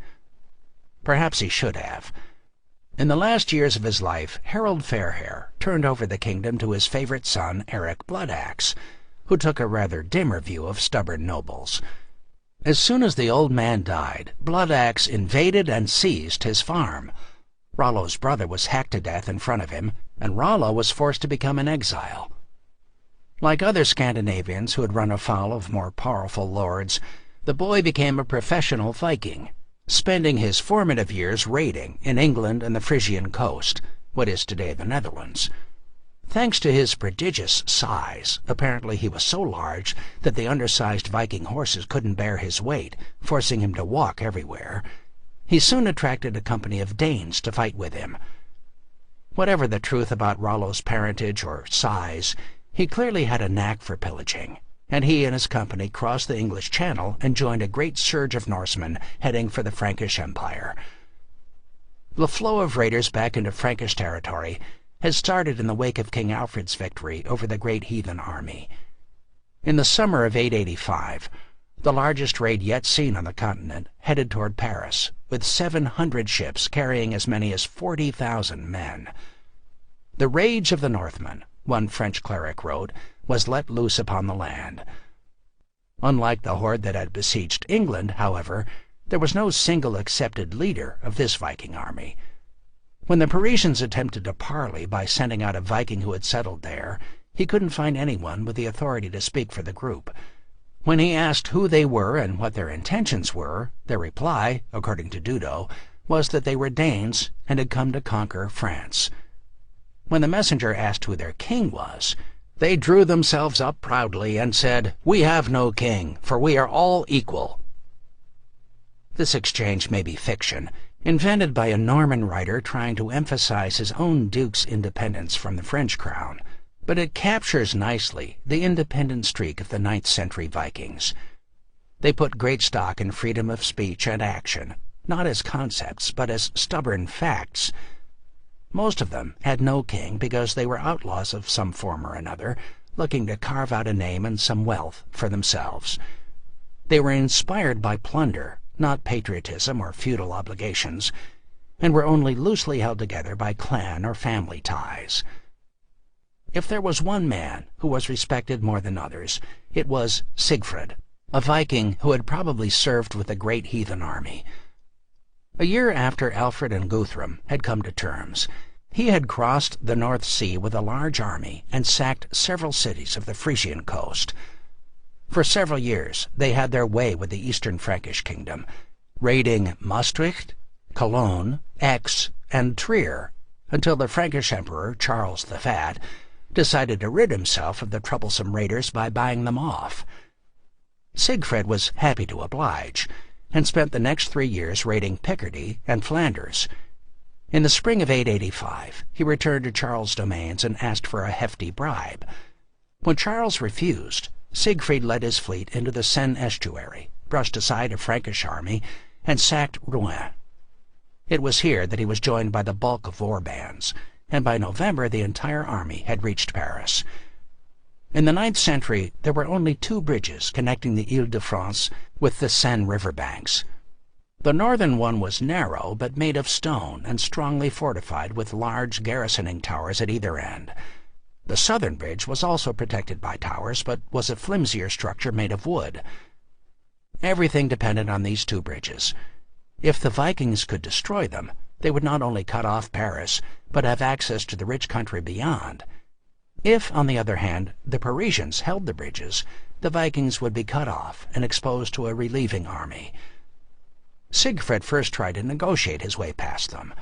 Perhaps he should have. In the last years of his life, Harold Fairhair turned over the kingdom to his favorite son, Eric Bloodaxe, who took a rather dimmer view of stubborn nobles. As soon as the old man died, Bloodaxe invaded and seized his farm. Rollo's brother was hacked to death in front of him, and Rollo was forced to become an exile. Like other Scandinavians who had run afoul of more powerful lords, the boy became a professional Viking, spending his formative years raiding in England and the Frisian coast, what is today the Netherlands. Thanks to his prodigious size, apparently he was so large that the undersized Viking horses couldn't bear his weight, forcing him to walk everywhere, he soon attracted a company of Danes to fight with him. Whatever the truth about Rollo's parentage or size, he clearly had a knack for pillaging, and he and his company crossed the English Channel and joined a great surge of Norsemen heading for the Frankish Empire. The flow of raiders back into Frankish territory had started in the wake of King Alfred's victory over the great Heathen army. In the summer of 885, the largest raid yet seen on the continent headed toward Paris, with 700 ships carrying as many as 40,000 men. The rage of the Northmen, one French cleric wrote, was let loose upon the land. Unlike the horde that had besieged England, however, there was no single accepted leader of this Viking army. When the Parisians attempted to parley by sending out a Viking who had settled there, he couldn't find anyone with the authority to speak for the group. When he asked who they were and what their intentions were, their reply, according to Dudo, was that they were Danes and had come to conquer France. When the messenger asked who their king was, they drew themselves up proudly and said, "We have no king, for we are all equal." This exchange may be fiction, invented by a Norman writer trying to emphasize his own duke's independence from the French crown, but it captures nicely the independent streak of the 9th century Vikings. They put great stock in freedom of speech and action, not as concepts, but as stubborn facts. Most of them had no king because they were outlaws of some form or another, looking to carve out a name and some wealth for themselves. They were inspired by plunder, not patriotism or feudal obligations, and were only loosely held together by clan or family ties. If there was one man who was respected more than others, it was Sigfrid, a Viking who had probably served with the great Heathen army. A year after Alfred and Guthrum had come to terms, he had crossed the North Sea with a large army and sacked several cities of the Frisian coast. For several years they had their way with the eastern Frankish kingdom, raiding Maastricht, Cologne, Aix, and Trier, until the Frankish emperor, Charles the Fat, decided to rid himself of the troublesome raiders by buying them off. Sigfrid was happy to oblige, and spent the next 3 years raiding Picardy and Flanders. In the spring of 885, he returned to Charles' domains and asked for a hefty bribe. When Charles refused, Siegfried led his fleet into the Seine estuary, brushed aside a Frankish army, and sacked Rouen. It was here that he was joined by the bulk of war bands, and by November the entire army had reached Paris. In the 9th century, there were only 2 bridges connecting the Ile-de-France with the Seine riverbanks. The northern one was narrow but made of stone and strongly fortified with large garrisoning towers at either end. The southern bridge was also protected by towers, but was a flimsier structure made of wood. Everything depended on these 2 bridges. If the Vikings could destroy them, they would not only cut off Paris, but have access to the rich country beyond. If, on the other hand, the Parisians held the bridges, the Vikings would be cut off and exposed to a relieving army. Siegfried first tried to negotiate his way past them.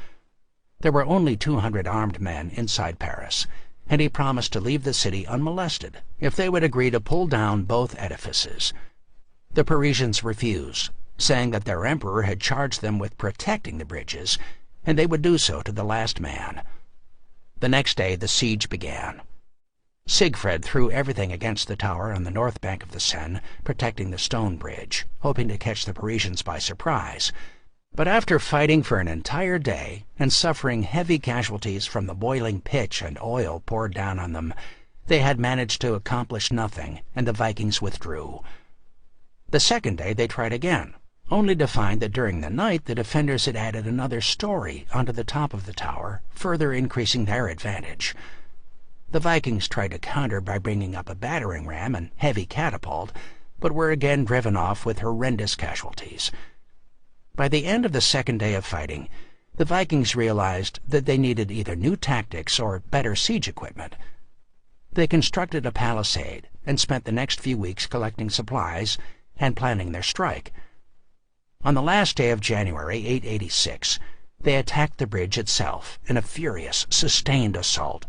There were only 200 armed men inside Paris, and he promised to leave the city unmolested if they would agree to pull down both edifices. The Parisians refused, saying that their emperor had charged them with protecting the bridges, and they would do so to the last man. The next day the siege began. Siegfried threw everything against the tower on the north bank of the Seine, protecting the stone bridge, hoping to catch the Parisians by surprise. But after fighting for an entire day and suffering heavy casualties from the boiling pitch and oil poured down on them, they had managed to accomplish nothing, and the Vikings withdrew. The second day they tried again, only to find that during the night the defenders had added another story onto the top of the tower, further increasing their advantage. The Vikings tried to counter by bringing up a battering ram and heavy catapult, but were again driven off with horrendous casualties. By the end of the second day of fighting, the Vikings realized that they needed either new tactics or better siege equipment. They constructed a palisade and spent the next few weeks collecting supplies and planning their strike. On the last day of January 886, they attacked the bridge itself in a furious, sustained assault.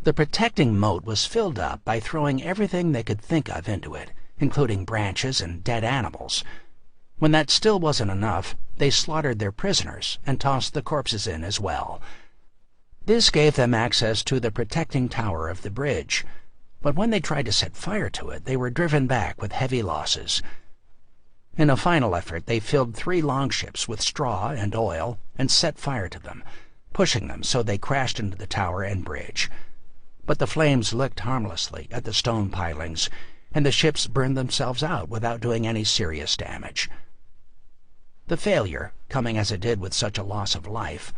The protecting moat was filled up by throwing everything they could think of into it, including branches and dead animals. When that still wasn't enough, they slaughtered their prisoners and tossed the corpses in as well. This gave them access to the protecting tower of the bridge, but when they tried to set fire to it, they were driven back with heavy losses. In a final effort, they filled 3 longships with straw and oil and set fire to them, pushing them so they crashed into the tower and bridge. But the flames licked harmlessly at the stone pilings, and the ships burned themselves out without doing any serious damage. The failure, coming as it did with such a loss of life,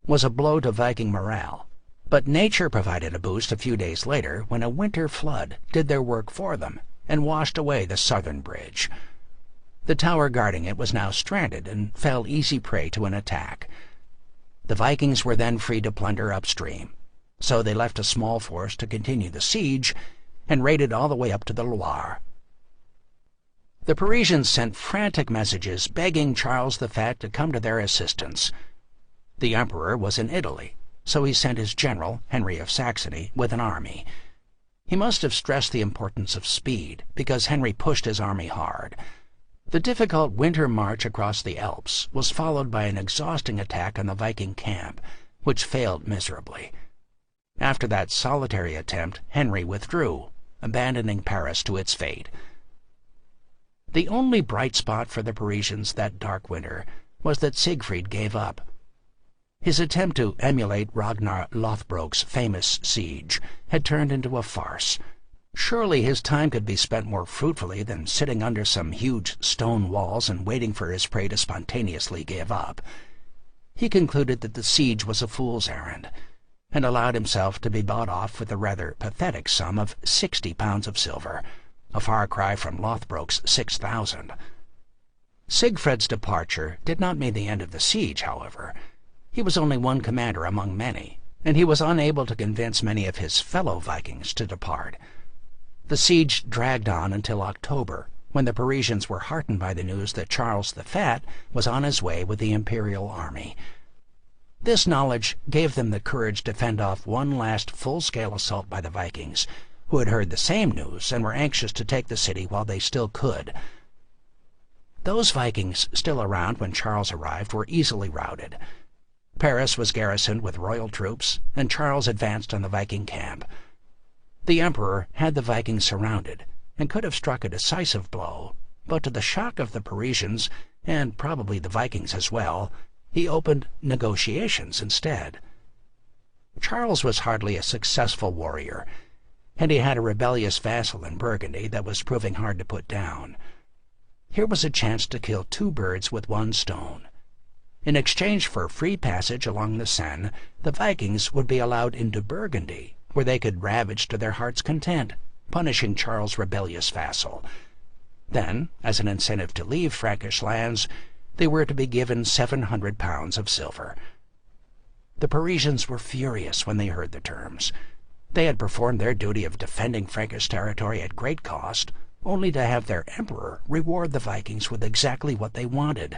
was a blow to Viking morale, but nature provided a boost a few days later when a winter flood did their work for them and washed away the southern bridge. The tower guarding it was now stranded and fell easy prey to an attack. The Vikings were then free to plunder upstream, so they left a small force to continue the siege and raided all the way up to the Loire. The Parisians sent frantic messages begging Charles the Fat to come to their assistance. The emperor was in Italy, so he sent his general, Henry of Saxony, with an army. He must have stressed the importance of speed, because Henry pushed his army hard. The difficult winter march across the Alps was followed by an exhausting attack on the Viking camp, which failed miserably. After that solitary attempt, Henry withdrew, abandoning Paris to its fate. The only bright spot for the Parisians that dark winter was that Siegfried gave up. His attempt to emulate Ragnar Lothbrok's famous siege had turned into a farce. Surely his time could be spent more fruitfully than sitting under some huge stone walls and waiting for his prey to spontaneously give up. He concluded that the siege was a fool's errand, and allowed himself to be bought off with the rather pathetic sum of 60 pounds of silver, a far cry from Lothbrok's 6,000. Siegfried's departure did not mean the end of the siege, however. He was only one commander among many, and he was unable to convince many of his fellow Vikings to depart. The siege dragged on until October, when the Parisians were heartened by the news that Charles the Fat was on his way with the imperial army. This knowledge gave them the courage to fend off one last full-scale assault by the Vikings, who had heard the same news and were anxious to take the city while they still could. Those Vikings still around when Charles arrived were easily routed. Paris was garrisoned with royal troops, and Charles advanced on the Viking camp. The emperor had the Vikings surrounded and could have struck a decisive blow, but to the shock of the Parisians, and probably the Vikings as well, he opened negotiations instead. Charles was hardly a successful warrior, and he had a rebellious vassal in Burgundy that was proving hard to put down. Here was a chance to kill 2 birds with 1 stone. In exchange for free passage along the Seine, the Vikings would be allowed into Burgundy, where they could ravage to their heart's content, punishing Charles' rebellious vassal. Then, as an incentive to leave Frankish lands, they were to be given 700 pounds of silver. The Parisians were furious when they heard the terms. They had performed their duty of defending Frankish territory at great cost, only to have their emperor reward the Vikings with exactly what they wanted.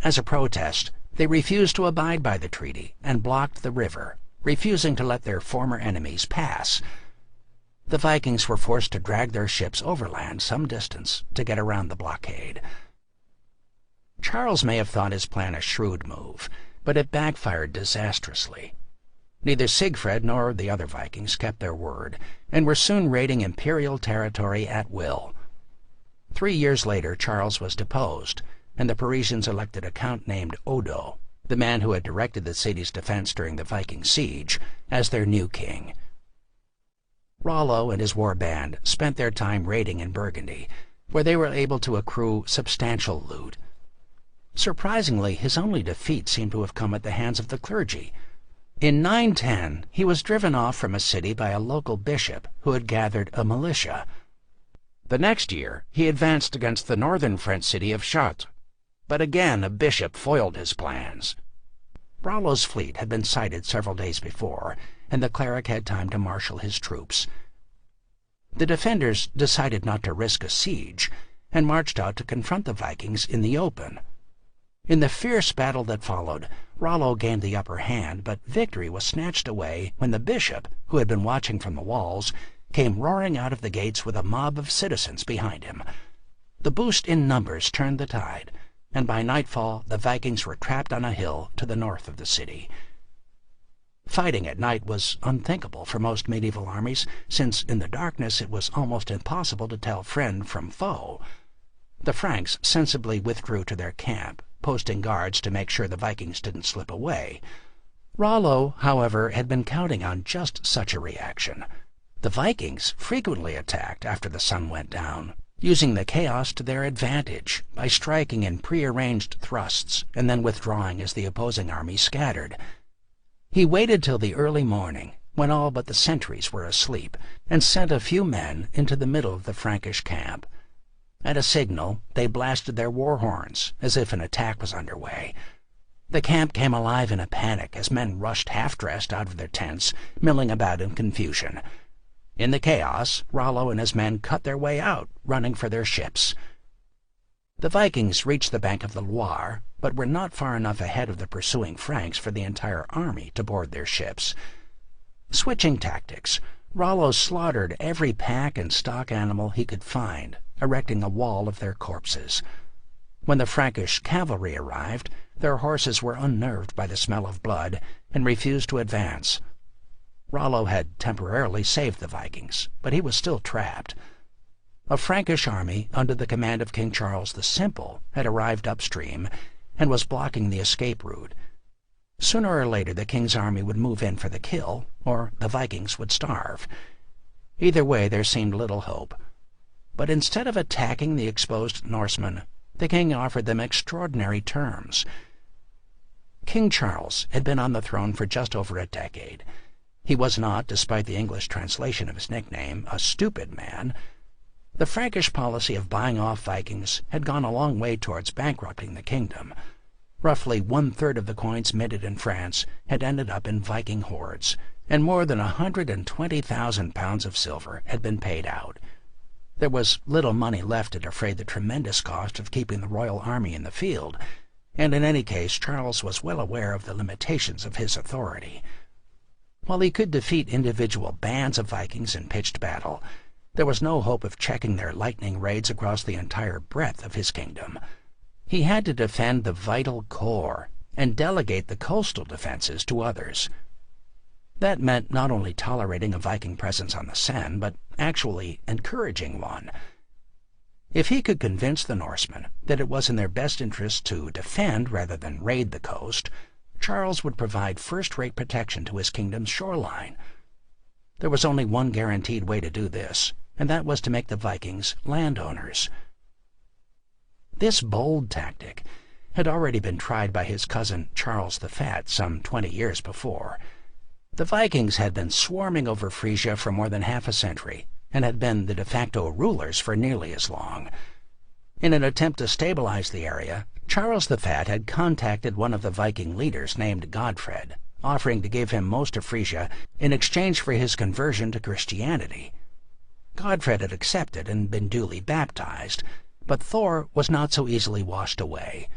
As a protest, they refused to abide by the treaty and blocked the river, refusing to let their former enemies pass. The Vikings were forced to drag their ships overland some distance to get around the blockade. Charles may have thought his plan a shrewd move, but it backfired disastrously. Neither Siegfried nor the other Vikings kept their word, and were soon raiding imperial territory at will. 3 years later, Charles was deposed, and the Parisians elected a count named Odo, the man who had directed the city's defense during the Viking siege, as their new king. Rollo and his war band spent their time raiding in Burgundy, where they were able to accrue substantial loot. Surprisingly, his only defeat seemed to have come at the hands of the clergy. In 910, he was driven off from a city by a local bishop who had gathered a militia. The next year, he advanced against the northern French city of Chartres, but again a bishop foiled his plans. Rollo's fleet had been sighted several days before, and the cleric had time to marshal his troops. The defenders decided not to risk a siege, and marched out to confront the Vikings in the open. In the fierce battle that followed, Rollo gained the upper hand, but victory was snatched away when the bishop, who had been watching from the walls, came roaring out of the gates with a mob of citizens behind him. The boost in numbers turned the tide, and by nightfall the Vikings were trapped on a hill to the north of the city. Fighting at night was unthinkable for most medieval armies, since in the darkness it was almost impossible to tell friend from foe. The Franks sensibly withdrew to their camp, posting guards to make sure the Vikings didn't slip away. Rollo, however, had been counting on just such a reaction. The Vikings frequently attacked after the sun went down, using the chaos to their advantage by striking in prearranged thrusts and then withdrawing as the opposing army scattered. He waited till the early morning, when all but the sentries were asleep, and sent a few men into the middle of the Frankish camp. At a signal, they blasted their war horns, as if an attack was underway. The camp came alive in a panic as men rushed half-dressed out of their tents, milling about in confusion. In the chaos, Rollo and his men cut their way out, running for their ships. The Vikings reached the bank of the Loire, but were not far enough ahead of the pursuing Franks for the entire army to board their ships. Switching tactics, Rollo slaughtered every pack and stock animal he could find, erecting a wall of their corpses. When the Frankish cavalry arrived, their horses were unnerved by the smell of blood and refused to advance. Rollo had temporarily saved the Vikings, but he was still trapped. A Frankish army under the command of King Charles the Simple had arrived upstream and was blocking the escape route. Sooner or later the king's army would move in for the kill, or the Vikings would starve. Either way there seemed little hope. But instead of attacking the exposed Norsemen, the king offered them extraordinary terms. King Charles had been on the throne for just over a decade. He was not, despite the English translation of his nickname, a stupid man. The Frankish policy of buying off Vikings had gone a long way towards bankrupting the kingdom. Roughly 1/3 of the coins minted in France had ended up in Viking hoards, and more than 120,000 pounds of silver had been paid out. There was little money left to defray the tremendous cost of keeping the royal army in the field, and in any case Charles was well aware of the limitations of his authority. While he could defeat individual bands of Vikings in pitched battle, there was no hope of checking their lightning raids across the entire breadth of his kingdom. He had to defend the vital core and delegate the coastal defenses to others. That meant not only tolerating a Viking presence on the Seine, but actually encouraging one. If he could convince the Norsemen that it was in their best interest to defend rather than raid the coast, Charles would provide first-rate protection to his kingdom's shoreline. There was only one guaranteed way to do this, and that was to make the Vikings landowners. This bold tactic had already been tried by his cousin Charles the Fat some 20 years before. The Vikings had been swarming over Frisia for more than half a century, and had been the de facto rulers for nearly as long. In an attempt to stabilize the area, Charles the Fat had contacted one of the Viking leaders named Godfred, offering to give him most of Frisia in exchange for his conversion to Christianity. Godfred had accepted and been duly baptized, but Thor was not so easily washed away.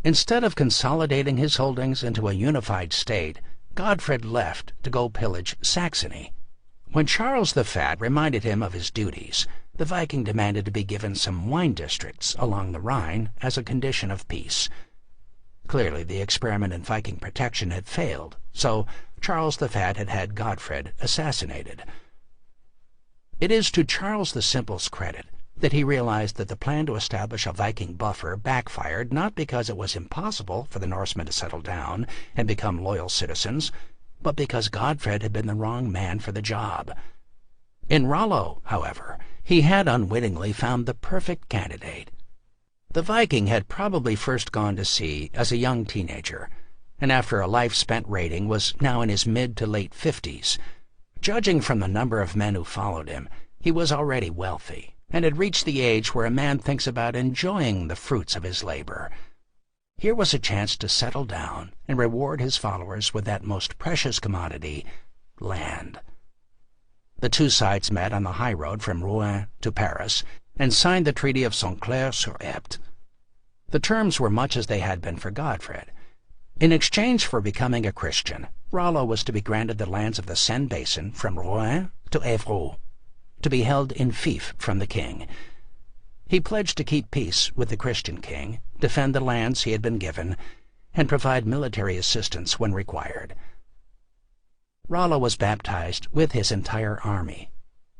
Instead of consolidating his holdings into a unified state, Godfred left to go pillage Saxony. When Charles the Fat reminded him of his duties, the Viking demanded to be given some wine districts along the Rhine as a condition of peace. Clearly the experiment in Viking protection had failed, so Charles the Fat had had Godfred assassinated. It is to Charles the Simple's credit that he realized that the plan to establish a Viking buffer backfired not because it was impossible for the Norsemen to settle down and become loyal citizens, but because Godfred had been the wrong man for the job. In Rallo, however, he had unwittingly found the perfect candidate. The Viking had probably first gone to sea as a young teenager, and after a life spent raiding was now in his mid to late 50s. Judging from the number of men who followed him, he was already wealthy, and had reached the age where a man thinks about enjoying the fruits of his labor. Here was a chance to settle down and reward his followers with that most precious commodity, land. The two sides met on the high road from Rouen to Paris and signed the Treaty of Saint-Clair-sur-Epte. The terms were much as they had been for Godfred. In exchange for becoming a Christian, Rollo was to be granted the lands of the Seine basin from Rouen to Évreux, to be held in fief from the king. He pledged to keep peace with the Christian king, defend the lands he had been given, and provide military assistance when required. Rollo was baptized with his entire army,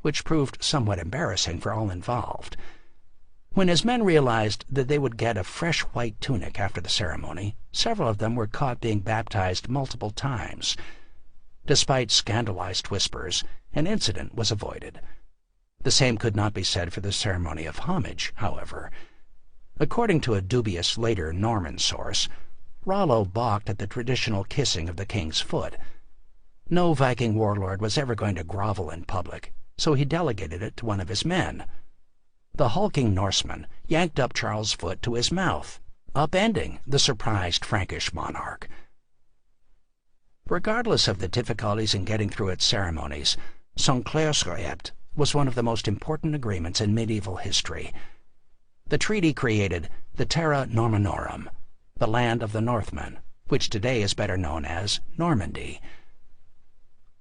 which proved somewhat embarrassing for all involved. When his men realized that they would get a fresh white tunic after the ceremony, several of them were caught being baptized multiple times. Despite scandalized whispers, an incident was avoided. The same could not be said for the ceremony of homage, however. According to a dubious later Norman source, Rollo balked at the traditional kissing of the king's foot. No Viking warlord was ever going to grovel in public, so he delegated it to one of his men. The hulking Norseman yanked up Charles' foot to his mouth, upending the surprised Frankish monarch. Regardless of the difficulties in getting through its ceremonies, Saint-Clair-sur-Epte was one of the most important agreements in medieval history. The treaty created the Terra Normanorum, the land of the Northmen, which today is better known as Normandy.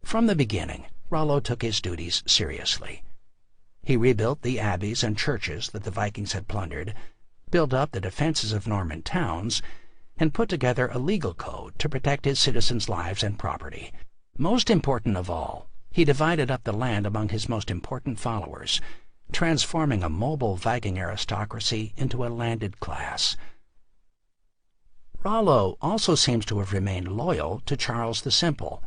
From the beginning, Rollo took his duties seriously. He rebuilt the abbeys and churches that the Vikings had plundered, built up the defenses of Norman towns, and put together a legal code to protect his citizens' lives and property. Most important of all, he divided up the land among his most important followers, transforming a mobile Viking aristocracy into a landed class. Rollo also seems to have remained loyal to Charles the Simple.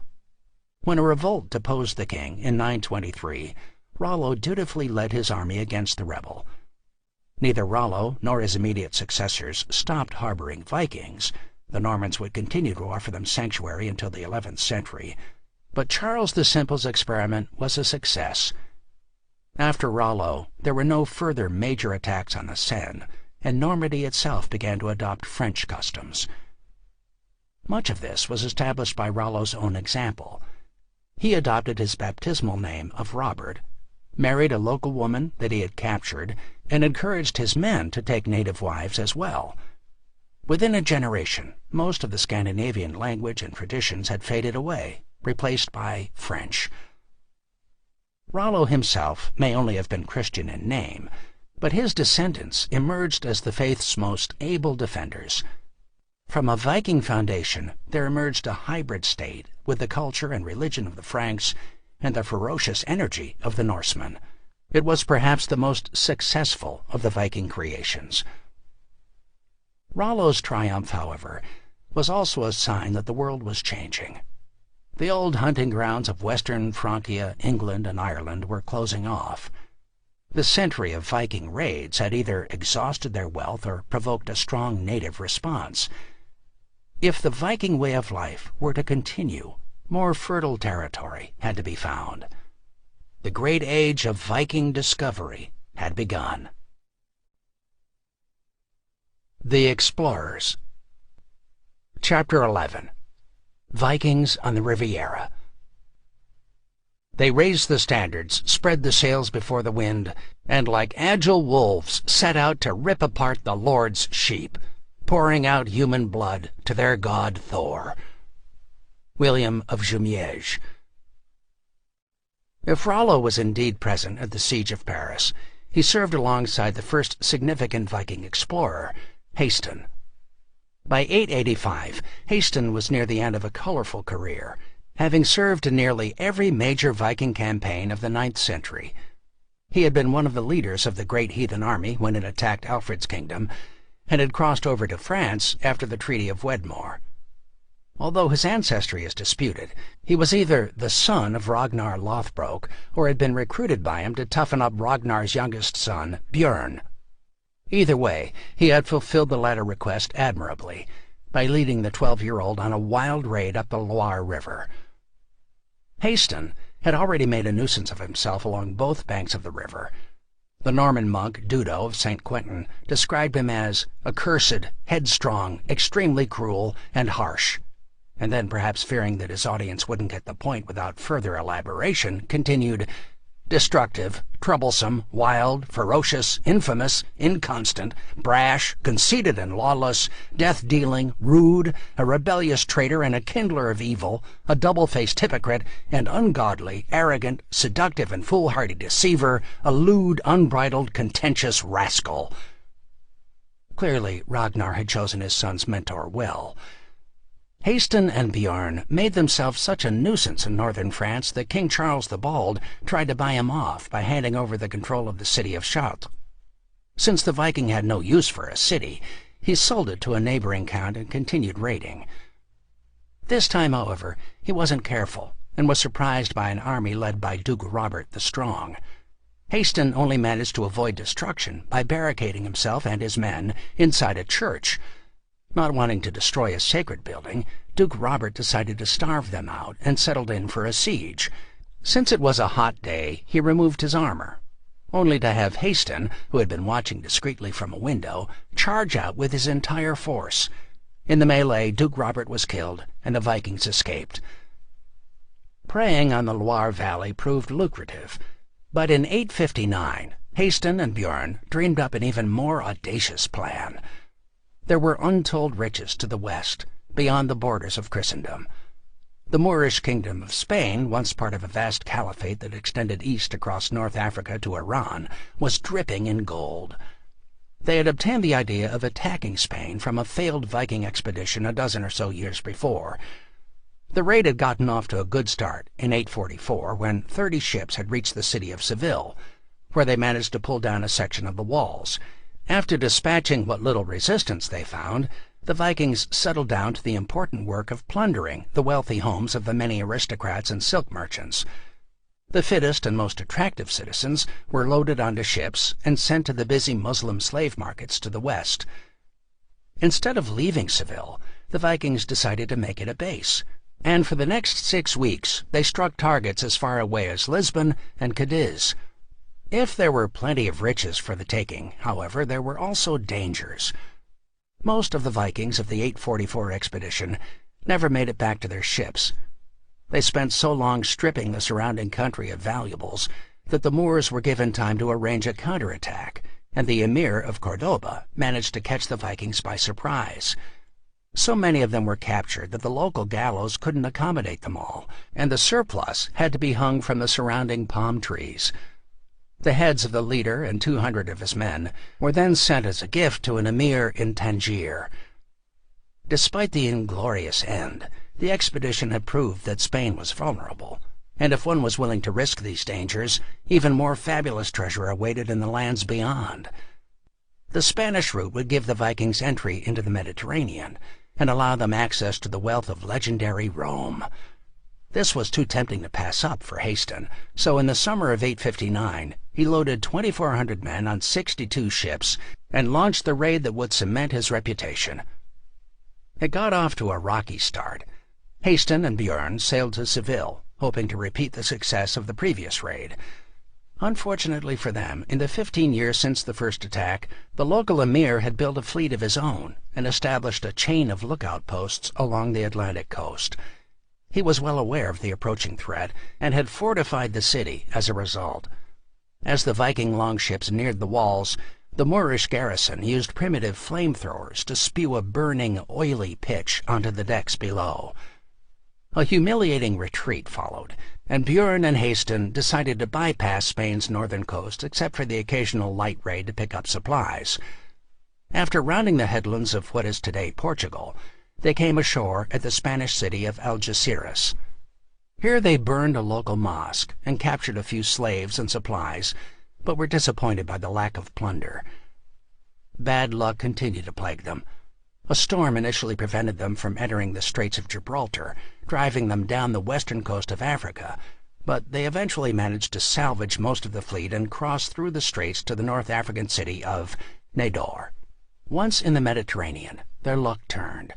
When a revolt deposed the king in 923, Rollo dutifully led his army against the rebel. Neither Rollo nor his immediate successors stopped harboring Vikings. The Normans would continue to offer them sanctuary until the 11th century. But Charles the Simple's experiment was a success. After Rollo, there were no further major attacks on the Seine, and Normandy itself began to adopt French customs. Much of this was established by Rollo's own example. He adopted his baptismal name of Robert, married a local woman that he had captured, and encouraged his men to take native wives as well. Within a generation, most of the Scandinavian language and traditions had faded away, replaced by French. Rollo himself may only have been Christian in name, but his descendants emerged as the faith's most able defenders. From a Viking foundation, there emerged a hybrid state with the culture and religion of the Franks and the ferocious energy of the Norsemen. It was perhaps the most successful of the Viking creations. Rollo's triumph, however, was also a sign that the world was changing. The old hunting grounds of western Francia, England, and Ireland were closing off. The century of Viking raids had either exhausted their wealth or provoked a strong native response. If the Viking way of life were to continue, more fertile territory had to be found. The great age of Viking discovery had begun. The Explorers. Chapter 11. Vikings on the Riviera. They raised the standards, spread the sails before the wind, and like agile wolves set out to rip apart the Lord's sheep. pouring out human blood to their god Thor. William of Jumièges. If Rollo was indeed present at the siege of Paris, he served alongside the first significant Viking explorer, Heathen. By 885, Heathen was near the end of a colorful career, having served in nearly every major Viking campaign of the 9th century. He had been one of the leaders of the great heathen army when it attacked Alfred's kingdom, and had crossed over to France after the Treaty of Wedmore. Although his ancestry is disputed, he was either the son of Ragnar Lothbrok or had been recruited by him to toughen up Ragnar's youngest son, Björn. Either way, he had fulfilled the latter request admirably by leading the 12-year-old on a wild raid up the Loire River. Heathen had already made a nuisance of himself along both banks of the river. The Norman monk Dudo of St. Quentin described him as accursed, headstrong, extremely cruel, and harsh, and then, perhaps fearing that his audience wouldn't get the point without further elaboration, continued, destructive, troublesome, wild, ferocious, infamous, inconstant, brash, conceited and lawless, death-dealing, rude, a rebellious traitor and a kindler of evil, a double-faced hypocrite, and ungodly, arrogant, seductive and foolhardy deceiver, a lewd, unbridled, contentious rascal. Clearly, Ragnar had chosen his son's mentor well. Heathen and Björn made themselves such a nuisance in northern France that King Charles the Bald tried to buy him off by handing over the control of the city of Chartres. Since the Viking had no use for a city, he sold it to a neighboring count and continued raiding. This time, however, he wasn't careful and was surprised by an army led by Duke Robert the Strong. Heathen only managed to avoid destruction by barricading himself and his men inside a church. Not wanting to destroy a sacred building, Duke Robert decided to starve them out and settled in for a siege. Since it was a hot day, he removed his armor, only to have Heathen, who had been watching discreetly from a window, charge out with his entire force. In the melee, Duke Robert was killed, and the Vikings escaped. Preying on the Loire Valley proved lucrative, but in 859, Heathen and Björn dreamed up an even more audacious plan. There were untold riches to the west, beyond the borders of Christendom. The Moorish kingdom of Spain, once part of a vast caliphate that extended east across North Africa to Iran, was dripping in gold. They had obtained the idea of attacking Spain from a failed Viking expedition a dozen or so years before. The raid had gotten off to a good start in 844 when 30 ships had reached the city of Seville, where they managed to pull down a section of the walls. After dispatching what little resistance they found, the Vikings settled down to the important work of plundering the wealthy homes of the many aristocrats and silk merchants. The fittest and most attractive citizens were loaded onto ships and sent to the busy Muslim slave markets to the west. Instead of leaving Seville, the Vikings decided to make it a base, and for the next 6 weeks they struck targets as far away as Lisbon and Cadiz. If there were plenty of riches for the taking, however, there were also dangers. Most of the Vikings of the 844 expedition never made it back to their ships. They spent so long stripping the surrounding country of valuables that the Moors were given time to arrange a counterattack, and the Emir of Cordoba managed to catch the Vikings by surprise. So many of them were captured that the local gallows couldn't accommodate them all, and the surplus had to be hung from the surrounding palm trees. The heads of the leader and 200 of his men were then sent as a gift to an emir in Tangier. Despite the inglorious end, the expedition had proved that Spain was vulnerable, and if one was willing to risk these dangers, even more fabulous treasure awaited in the lands beyond. The Spanish route would give the Vikings entry into the Mediterranean and allow them access to the wealth of legendary Rome. This was too tempting to pass up for Heathen, so in the summer of 859, he loaded 2,400 men on 62 ships and launched the raid that would cement his reputation. It got off to a rocky start. Heathen and Björn sailed to Seville, hoping to repeat the success of the previous raid. Unfortunately for them, in the 15 years since the first attack, the local emir had built a fleet of his own and established a chain of lookout posts along the Atlantic coast. He was well aware of the approaching threat and had fortified the city as a result. As the Viking longships neared the walls, The Moorish garrison used primitive flamethrowers to spew a burning, oily pitch onto the decks below. A humiliating retreat followed, and Bjorn and Heathen decided to bypass Spain's northern coast except for the occasional light raid to pick up supplies. After rounding the headlands of what is today Portugal, they came ashore at the Spanish city of Algeciras. Here they burned a local mosque and captured a few slaves and supplies, but were disappointed by the lack of plunder. Bad luck continued to plague them. A storm initially prevented them from entering the Straits of Gibraltar, driving them down the western coast of Africa, but they eventually managed to salvage most of the fleet and cross through the straits to the North African city of Nador. Once in the Mediterranean, their luck turned.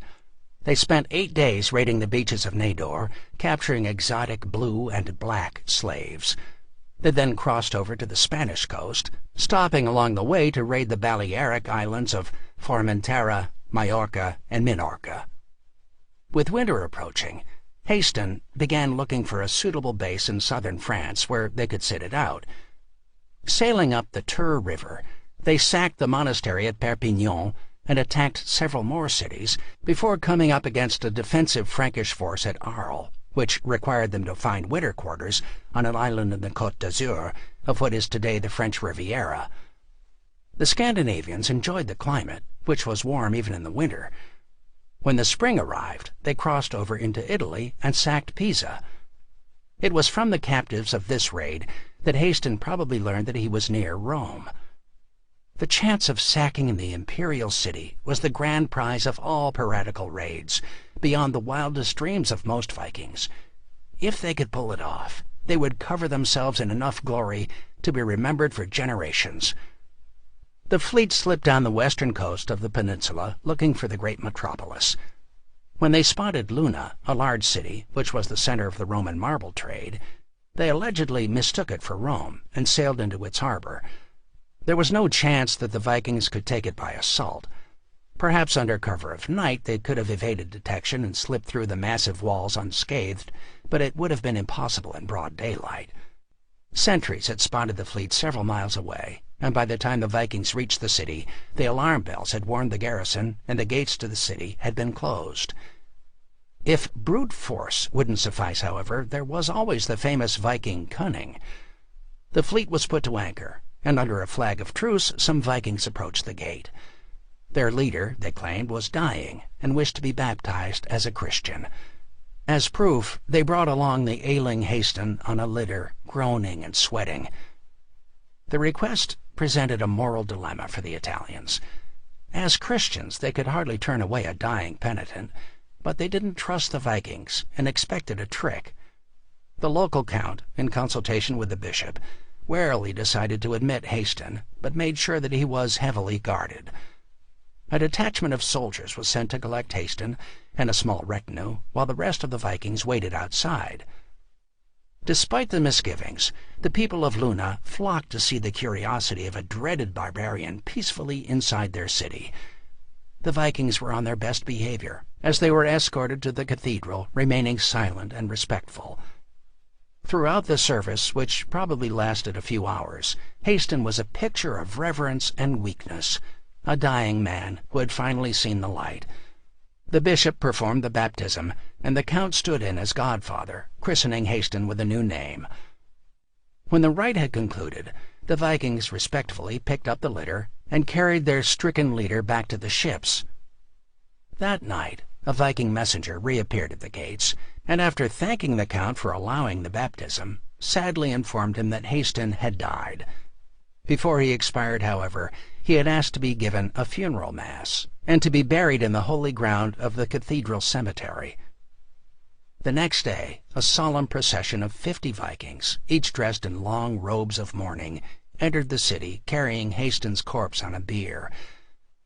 They spent 8 days raiding the beaches of Nador, capturing exotic blue and black slaves. They then crossed over to the Spanish coast, stopping along the way to raid the Balearic islands of Formentera, Majorca, and Minorca. With winter approaching, Heathen began looking for a suitable base in southern France where they could sit it out. Sailing up the Tur River, they sacked the monastery at Perpignan and attacked several more cities before coming up against a defensive Frankish force at Arles, which required them to find winter quarters on an island in the Côte d'Azur of what is today the French Riviera. The Scandinavians enjoyed the climate, which was warm even in the winter. When the spring arrived, they crossed over into Italy and sacked Pisa. It was from the captives of this raid that Heathen probably learned that he was near Rome. The chance of sacking the imperial city was the grand prize of all piratical raids, beyond the wildest dreams of most Vikings. If they could pull it off, they would cover themselves in enough glory to be remembered for generations. The fleet slipped down the western coast of the peninsula looking for the great metropolis. When they spotted Luna, a large city which was the center of the Roman marble trade, they allegedly mistook it for Rome and sailed into its harbor. There was no chance that the Vikings could take it by assault. Perhaps under cover of night they could have evaded detection and slipped through the massive walls unscathed, but it would have been impossible in broad daylight. Sentries had spotted the fleet several miles away, and by the time the Vikings reached the city, the alarm bells had warned the garrison and the gates to the city had been closed. If brute force wouldn't suffice, however, there was always the famous Viking cunning. The fleet was put to anchor, and under a flag of truce some Vikings approached the gate. Their leader, they claimed, was dying and wished to be baptized as a Christian. As proof, they brought along the ailing Heathen on a litter, groaning and sweating. The request presented a moral dilemma for the Italians. As Christians, they could hardly turn away a dying penitent, but they didn't trust the Vikings and expected a trick. The local count, in consultation with the bishop, warily decided to admit Heathen, but made sure that he was heavily guarded. A detachment of soldiers was sent to collect Heathen and a small retinue, while the rest of the Vikings waited outside. Despite the misgivings, the people of Luna flocked to see the curiosity of a dreaded barbarian peacefully inside their city. The Vikings were on their best behavior, as they were escorted to the cathedral, remaining silent and respectful. Throughout the service, which probably lasted a few hours, Heathen was a picture of reverence and weakness, a dying man who had finally seen the light. The bishop performed the baptism, and the count stood in as godfather, christening Heathen with a new name. When the rite had concluded, the Vikings respectfully picked up the litter and carried their stricken leader back to the ships. That night, a Viking messenger reappeared at the gates, and after thanking the count for allowing the baptism, sadly informed him that Heathen had died. Before he expired, however, he had asked to be given a funeral mass and to be buried in the holy ground of the cathedral cemetery. The next day, a solemn procession of 50 Vikings, each dressed in long robes of mourning, entered the city carrying Heathen's corpse on a bier.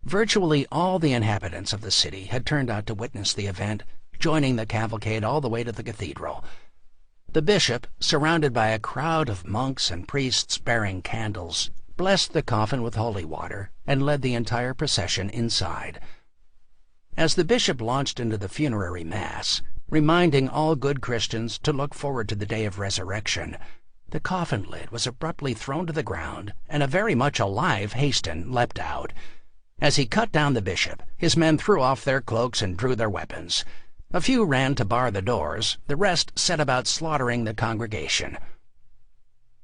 Virtually all the inhabitants of the city had turned out to witness the event, joining the cavalcade all the way to the cathedral. The bishop, surrounded by a crowd of monks and priests bearing candles, blessed the coffin with holy water and led the entire procession inside. As the bishop launched into the funerary mass, reminding all good Christians to look forward to the day of resurrection, The coffin lid was abruptly thrown to the ground, and a very much alive Heathen leapt out. As he cut down the bishop, his men threw off their cloaks and drew their weapons. A few ran to bar the doors, the rest set about slaughtering the congregation.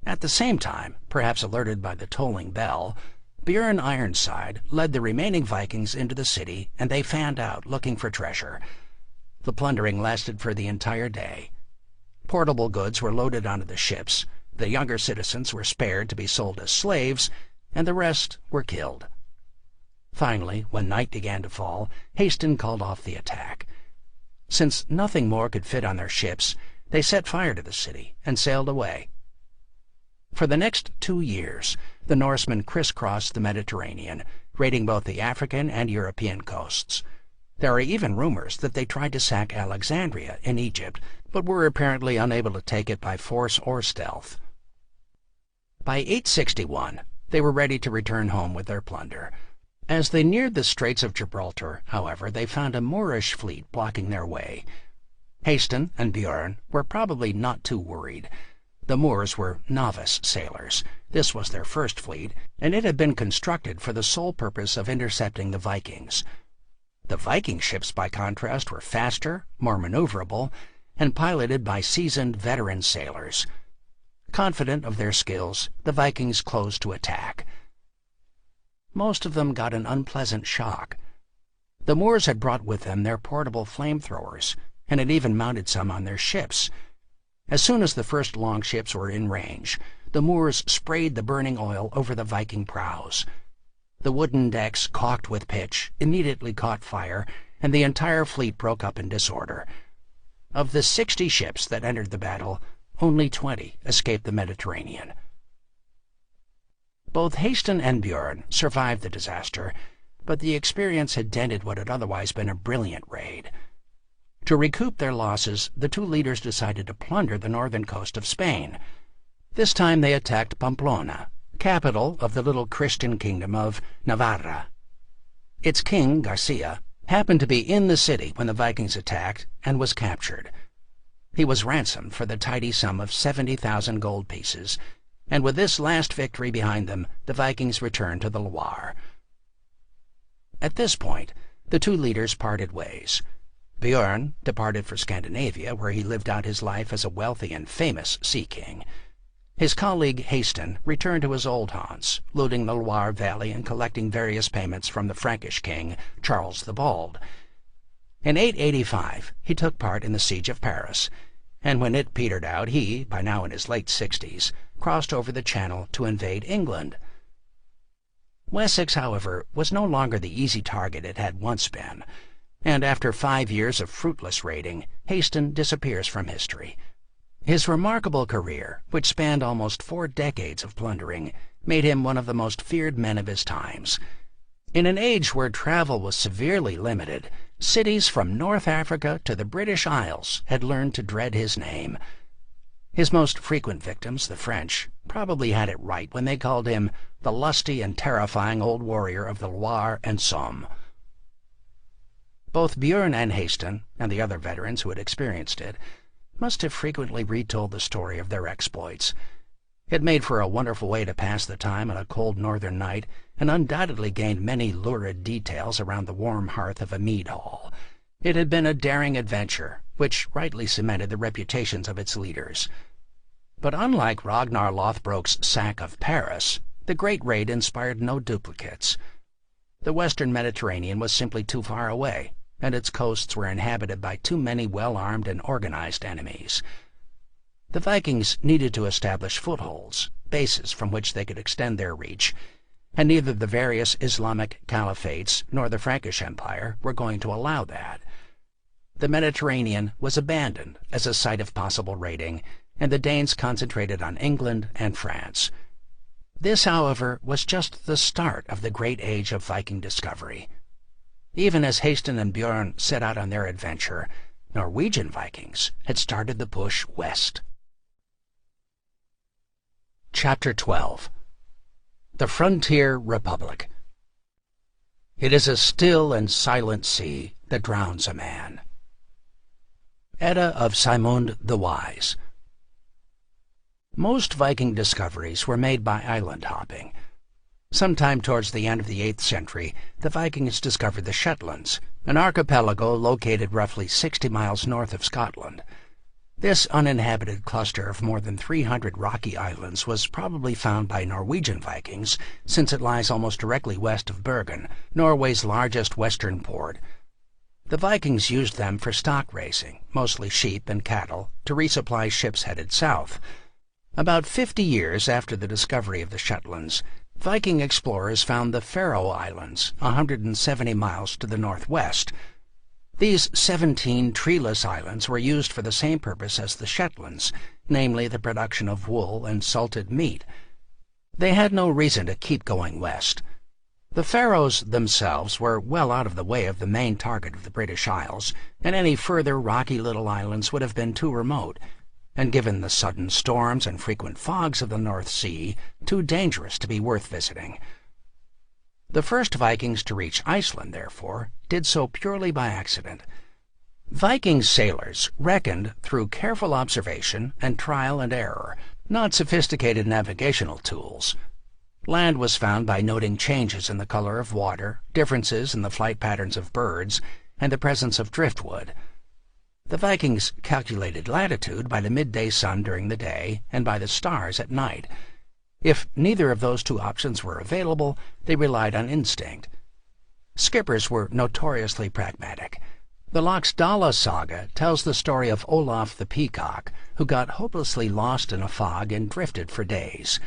At the same time, perhaps alerted by the tolling bell, Björn Ironside led the remaining Vikings into the city, and they fanned out looking for treasure. The plundering lasted for the entire day. Portable goods were loaded onto the ships, the younger citizens were spared to be sold as slaves, and the rest were killed. Finally, when night began to fall, Heathen called off the attack. Since nothing more could fit on their ships, they set fire to the city and sailed away. For the next 2 years, the Norsemen crisscrossed the Mediterranean, raiding both the African and European coasts. There are even rumors that they tried to sack Alexandria in Egypt, but were apparently unable to take it by force or stealth. By 861, they were ready to return home with their plunder. As they neared the Straits of Gibraltar, however, they found a Moorish fleet blocking their way. Heathen and Björn were probably not too worried. The Moors were novice sailors. This was their first fleet, and it had been constructed for the sole purpose of intercepting the Vikings. The Viking ships, by contrast, were faster, more maneuverable, and piloted by seasoned veteran sailors. Confident of their skills, the Vikings closed to attack. Most of them got an unpleasant shock. The Moors had brought with them their portable flamethrowers, and had even mounted some on their ships. As soon as the first longships were in range, the Moors sprayed the burning oil over the Viking prows. The wooden decks, caulked with pitch, immediately caught fire, and the entire fleet broke up in disorder. Of the 60 ships that entered the battle, only 20 escaped the Mediterranean. Both Heathen and Björn survived the disaster, but the experience had dented what had otherwise been a brilliant raid. To recoup their losses, the two leaders decided to plunder the northern coast of Spain. This time they attacked Pamplona, capital of the little Christian kingdom of Navarra. Its king, Garcia, happened to be in the city when the Vikings attacked and was captured. He was ransomed for the tidy sum of 70,000 gold pieces, and with this last victory behind them, the Vikings returned to the Loire. At this point, the two leaders parted ways. Björn departed for Scandinavia, where he lived out his life as a wealthy and famous sea king. His colleague Heathen returned to his old haunts, looting the Loire Valley and collecting various payments from the Frankish king, Charles the Bald. In 885, he took part in the siege of Paris, and when it petered out, he, by now in his late 60s, crossed over the Channel to invade England. Wessex, however, was no longer the easy target it had once been, and after 5 years of fruitless raiding, Heathen disappears from history. His remarkable career, which spanned almost 4 decades of plundering, made him one of the most feared men of his times. In an age where travel was severely limited, cities from North Africa to the British Isles had learned to dread his name. His most frequent victims, the French, probably had it right when they called him the lusty and terrifying old warrior of the Loire and Somme. Both Björn and Heathen, and the other veterans who had experienced it, must have frequently retold the story of their exploits. It made for a wonderful way to pass the time on a cold northern night, and undoubtedly gained many lurid details around the warm hearth of a mead hall. It had been a daring adventure, which rightly cemented the reputations of its leaders. But unlike Ragnar Lothbrok's sack of Paris, the Great Raid inspired no duplicates. The western Mediterranean was simply too far away, and its coasts were inhabited by too many well-armed and organized enemies. The Vikings needed to establish footholds, bases from which they could extend their reach, and neither the various Islamic caliphates nor the Frankish Empire were going to allow that. The Mediterranean was abandoned as a site of possible raiding, and the Danes concentrated on England and France. This, however, was just the start of the great age of Viking discovery. Even as Heathen and Björn set out on their adventure, Norwegian Vikings had started the push west. Chapter 12. The Frontier Republic. It is a still and silent sea that drowns a man. Edda of Saemund the Wise. Most Viking discoveries were made by island hopping. Sometime towards the end of the 8th century, the Vikings discovered the Shetlands, an archipelago located roughly 60 miles north of Scotland. This uninhabited cluster of more than 300 rocky islands was probably found by Norwegian Vikings, since it lies almost directly west of Bergen, Norway's largest western port. The Vikings used them for stock raising, mostly sheep and cattle, to resupply ships headed south. About 50 years after the discovery of the Shetlands, Viking explorers found the Pharaoh Islands, 170 miles to the northwest. These 17 treeless islands were used for the same purpose as the Shetlands, namely the production of wool and salted meat. They had no reason to keep going west. The Faroes themselves were well out of the way of the main target of the British Isles, and any further rocky little islands would have been too remote, and given the sudden storms and frequent fogs of the North Sea, too dangerous to be worth visiting. The first Vikings to reach Iceland, therefore, did so purely by accident. Viking sailors reckoned through careful observation and trial and error, not sophisticated navigational tools. Land was found by noting changes in the color of water, differences in the flight patterns of birds, and the presence of driftwood. The Vikings calculated latitude by the midday sun during the day and by the stars at night. If neither of those two options were available, they relied on instinct. Skippers were notoriously pragmatic. The Loxdala Saga tells the story of Olaf the Peacock, who got hopelessly lost in a fog and drifted for days.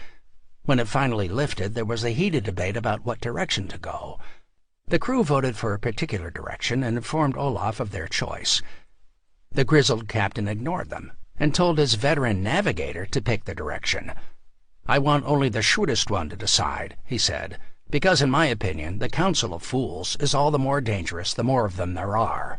When it finally lifted, there was a heated debate about what direction to go. The crew voted for a particular direction and informed Olaf of their choice. The grizzled captain ignored them and told his veteran navigator to pick the direction. "I want only the shrewdest one to decide," he said, "because in my opinion the council of fools is all the more dangerous the more of them there are."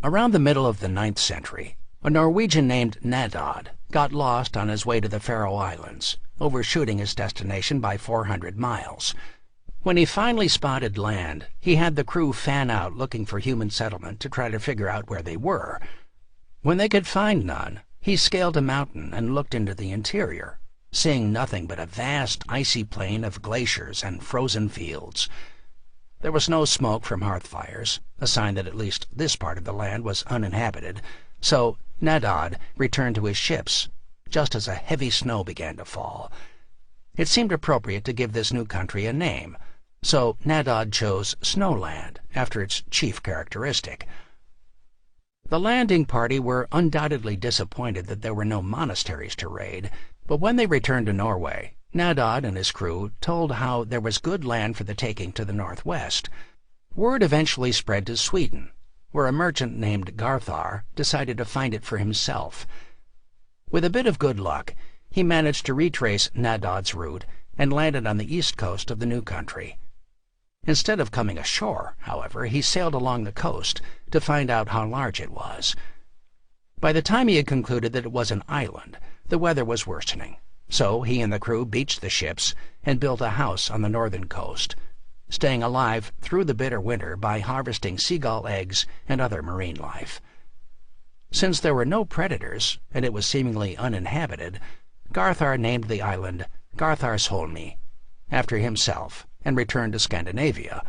Around the middle of the 9th century, a Norwegian named Nadod got lost on his way to the Faroe Islands, overshooting his destination by 400 miles. When he finally spotted land, he had the crew fan out looking for human settlement to try to figure out where they were. When they could find none, he scaled a mountain and looked into the interior, seeing nothing but a vast icy plain of glaciers and frozen fields. There was no smoke from hearth fires, a sign that at least this part of the land was uninhabited, so Nadod returned to his ships just as a heavy snow began to fall. It seemed appropriate to give this new country a name, so Nadod chose Snowland after its chief characteristic. The landing party were undoubtedly disappointed that there were no monasteries to raid, but when they returned to Norway, Nadod and his crew told how there was good land for the taking to the northwest. Word eventually spread to Sweden, where a merchant named Garthar decided to find it for himself. With a bit of good luck, he managed to retrace Nadod's route and landed on the east coast of the new country. Instead of coming ashore, however, he sailed along the coast to find out how large it was. By the time he had concluded that it was an island, the weather was worsening, so he and the crew beached the ships and built a house on the northern coast, staying alive through the bitter winter by harvesting seagull eggs and other marine life. Since there were no predators and it was seemingly uninhabited, Garthar named the island Gartharsholmi after himself and returned to Scandinavia.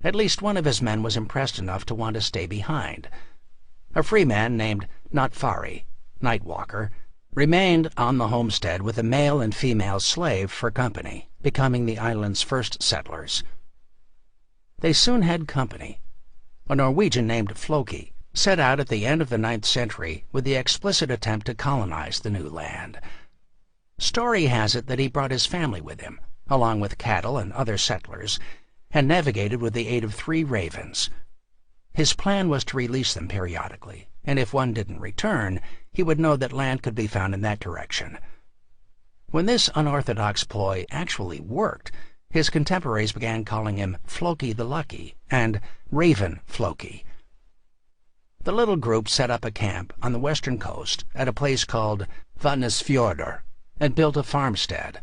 At least one of his men was impressed enough to want to stay behind. A free man named Notfari, Nightwalker, remained on the homestead with a male and female slave for company, becoming the island's first settlers. They soon had company. A Norwegian named Floki set out at the end of the 9th century with the explicit attempt to colonize the new land. Story has it that he brought his family with him, along with cattle and other settlers, and navigated with the aid of 3 ravens. His plan was to release them periodically, and if one didn't return, he would know that land could be found in that direction. When this unorthodox ploy actually worked, his contemporaries began calling him Floki the Lucky and Raven Floki. The little group set up a camp on the western coast at a place called Vatnsfjordur and built a farmstead.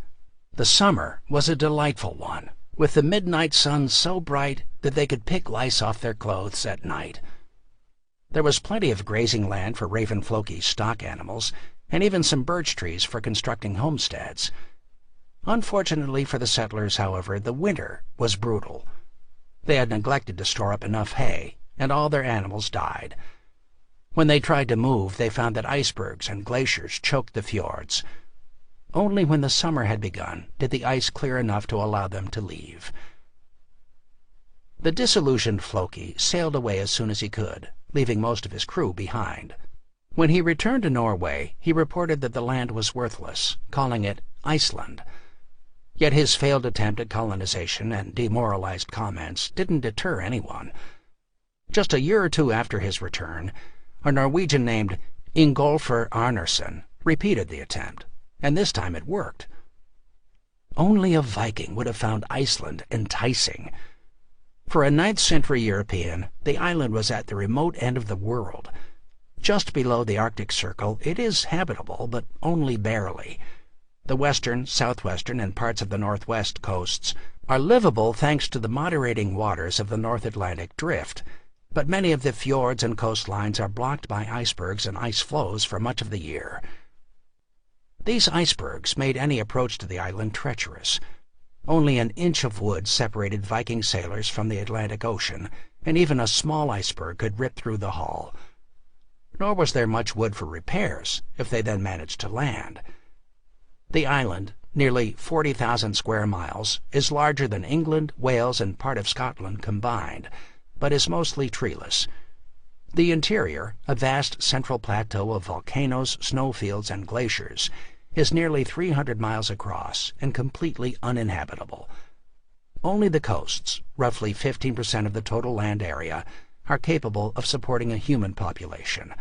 The summer was a delightful one, with the midnight sun so bright that they could pick lice off their clothes at night. There was plenty of grazing land for Raven Floki's stock animals, and even some birch trees for constructing homesteads. Unfortunately for the settlers, however, the winter was brutal. They had neglected to store up enough hay, and all their animals died. When they tried to move, they found that icebergs and glaciers choked the fjords. Only when the summer had begun did the ice clear enough to allow them to leave. The disillusioned Floki sailed away as soon as he could, leaving most of his crew behind. When he returned to Norway, he reported that the land was worthless, calling it Iceland. Yet his failed attempt at colonization and demoralized comments didn't deter anyone. Just a year or two after his return, a Norwegian named Ingolfur Arnarsson repeated the attempt, and this time it worked. Only a Viking would have found Iceland enticing. For a 9th century European, the island was at the remote end of the world. Just below the Arctic Circle, it is habitable, but only barely. The western, southwestern, and parts of the northwest coasts are livable thanks to the moderating waters of the North Atlantic Drift, but many of the fjords and coastlines are blocked by icebergs and ice floes for much of the year. These icebergs made any approach to the island treacherous. Only an inch of wood separated Viking sailors from the Atlantic Ocean, and even a small iceberg could rip through the hull. Nor was there much wood for repairs, if they then managed to land. The island, nearly 40,000 square miles, is larger than England, Wales, and part of Scotland combined, but is mostly treeless. The interior, a vast central plateau of volcanoes, snowfields, and glaciers, is nearly 300 miles across and completely uninhabitable. Only the coasts, roughly 15% of the total land area, are capable of supporting a human population.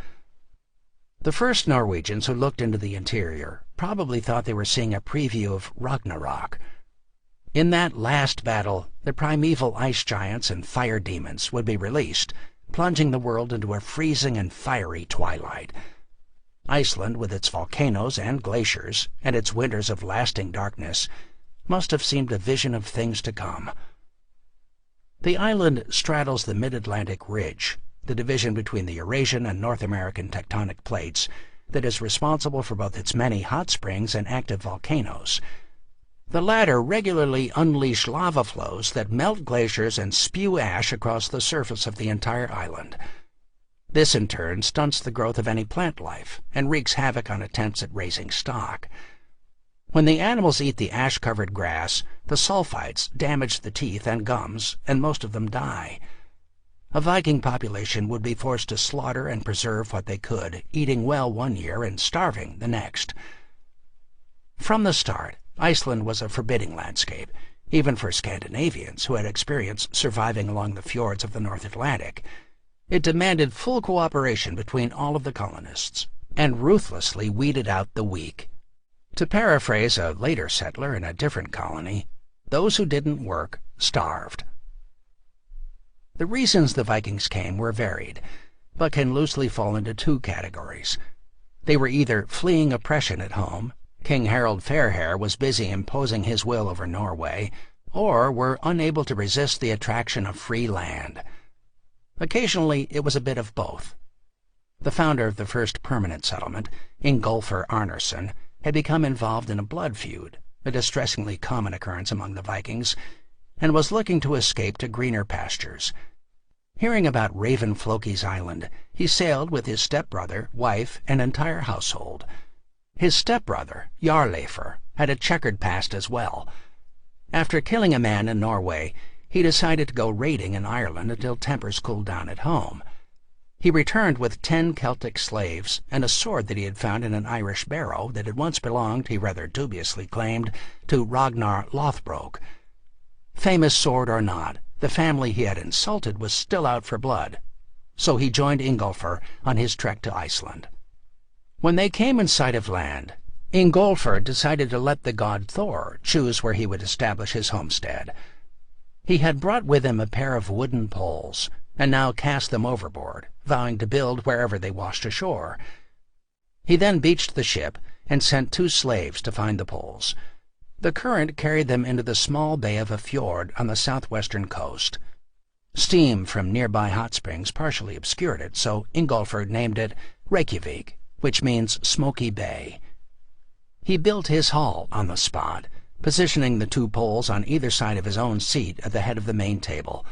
The first Norwegians who looked into the interior probably thought they were seeing a preview of Ragnarok. In that last battle, the primeval ice giants and fire demons would be released, plunging the world into a freezing and fiery twilight. Iceland, with its volcanoes and glaciers, and its winters of lasting darkness, must have seemed a vision of things to come. The island straddles the mid-Atlantic Ridge, the division between the Eurasian and North American tectonic plates that is responsible for both its many hot springs and active volcanoes. The latter regularly unleash lava flows that melt glaciers and spew ash across the surface of the entire island. This, in turn, stunts the growth of any plant life and wreaks havoc on attempts at raising stock. When the animals eat the ash-covered grass, the sulfites damage the teeth and gums, and most of them die. A Viking population would be forced to slaughter and preserve what they could, eating well one year and starving the next. From the start, Iceland was a forbidding landscape, even for Scandinavians who had experience surviving along the fjords of the North Atlantic. It demanded full cooperation between all of the colonists, and ruthlessly weeded out the weak. To paraphrase a later settler in a different colony, those who didn't work starved. The reasons the Vikings came were varied, but can loosely fall into two categories. They were either fleeing oppression at home, King Harald Fairhair was busy imposing his will over Norway, or were unable to resist the attraction of free land. Occasionally it was a bit of both. The founder of the first permanent settlement, Ingolfur Arnarsson, had become involved in a blood feud, a distressingly common occurrence among the Vikings, and was looking to escape to greener pastures. Hearing about Raven Floki's island, he sailed with his stepbrother, wife, and entire household. His stepbrother, Jarleifr, had a checkered past as well. After killing a man in Norway, he decided to go raiding in Ireland until tempers cooled down at home. He returned with 10 Celtic slaves and a sword that he had found in an Irish barrow that had once belonged, he rather dubiously claimed, to Ragnar Lothbrok. Famous sword or not, the family he had insulted was still out for blood, so he joined Ingolfur on his trek to Iceland. When they came in sight of land, Ingolfur decided to let the god Thor choose where he would establish his homestead. He had brought with him a pair of wooden poles, and now cast them overboard, vowing to build wherever they washed ashore. He then beached the ship and sent 2 slaves to find the poles. The current carried them into the small bay of a fjord on the southwestern coast. Steam from nearby hot springs partially obscured it, so Ingolfur named it Reykjavik, which means smoky bay. He built his hall on the spot, positioning the 2 poles on either side of his own seat at the head of the main table.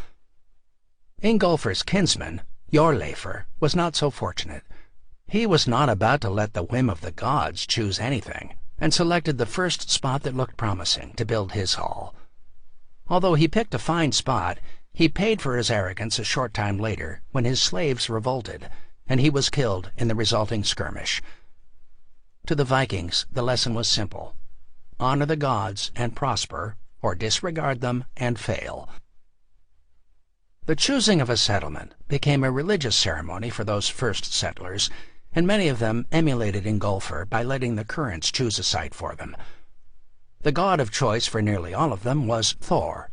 Ingolfr's kinsman, Jorleifr, was not so fortunate. He was not about to let the whim of the gods choose anything, and selected the first spot that looked promising to build his hall. Although he picked a fine spot, he paid for his arrogance a short time later when his slaves revolted, and he was killed in the resulting skirmish. To the Vikings, the lesson was simple: honor the gods and prosper, or disregard them and fail. The choosing of a settlement became a religious ceremony for those first settlers, and many of them emulated Ingolfr by letting the currents choose a site for them. The god of choice for nearly all of them was Thor.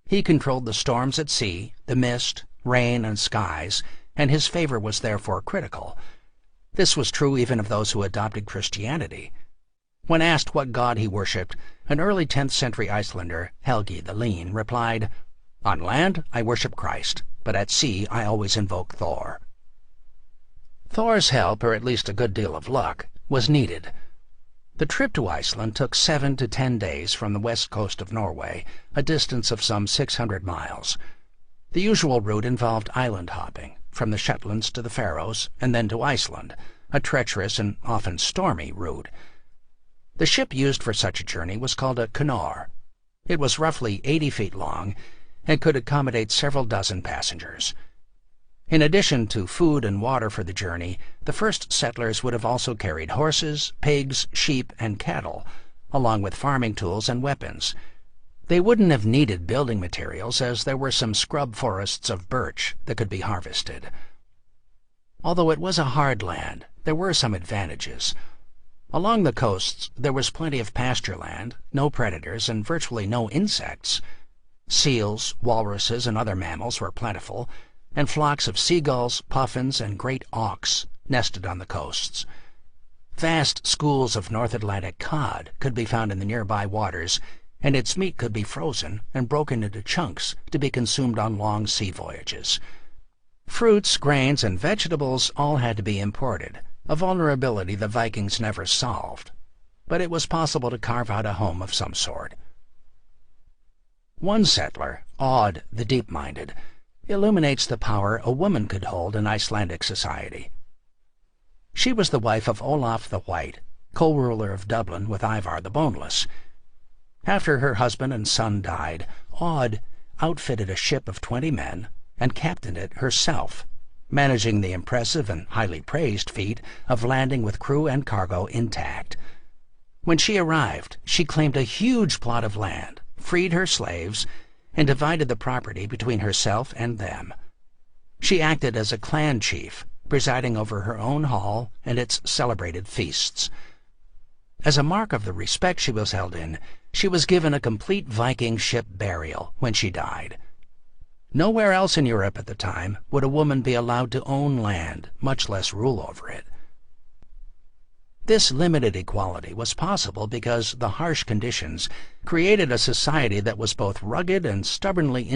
He controlled the storms at sea, the mist, rain, and skies, and his favor was therefore critical. This was true even of those who adopted Christianity. When asked what god he worshipped, an early 10th century Icelander, Helgi the Lean, replied, "On land I worship Christ, but at sea I always invoke Thor." Thor's help, or at least a good deal of luck, was needed. The trip to Iceland took 7 to 10 days from the west coast of Norway, a distance of some 600 miles. The usual route involved island hopping, from the Shetlands to the Faroes, and then to Iceland, a treacherous and often stormy route. The ship used for such a journey was called a canoe. It was roughly 80 feet long and could accommodate several dozen passengers. In addition to food and water for the journey, the first settlers would have also carried horses, pigs, sheep, and cattle, along with farming tools and weapons. They wouldn't have needed building materials, as there were some scrub forests of birch that could be harvested. Although it was a hard land, there were some advantages. Along the coasts there was plenty of pasture land, no predators, and virtually no insects. Seals, walruses, and other mammals were plentiful, and flocks of seagulls, puffins, and great auks nested on the coasts. Vast schools of North Atlantic cod could be found in the nearby waters, and its meat could be frozen and broken into chunks to be consumed on long sea voyages. Fruits, grains, and vegetables all had to be imported, a vulnerability the Vikings never solved, but it was possible to carve out a home of some sort. One settler, Aud the Deep-Minded, illuminates the power a woman could hold in Icelandic society. She was the wife of Olaf the White, co-ruler of Dublin with Ivar the Boneless. After her husband and son died, Aud outfitted a ship of 20 men and captained it herself, managing the impressive and highly praised feat of landing with crew and cargo intact. When she arrived, she claimed a huge plot of land, freed her slaves, and divided the property between herself and them. She acted as a clan chief, presiding over her own hall and its celebrated feasts. As a mark of the respect she was held in, she was given a complete Viking ship burial when she died. Nowhere else in Europe at the time would a woman be allowed to own land, much less rule over it. This limited equality was possible because the harsh conditions created a society that was both rugged and stubbornly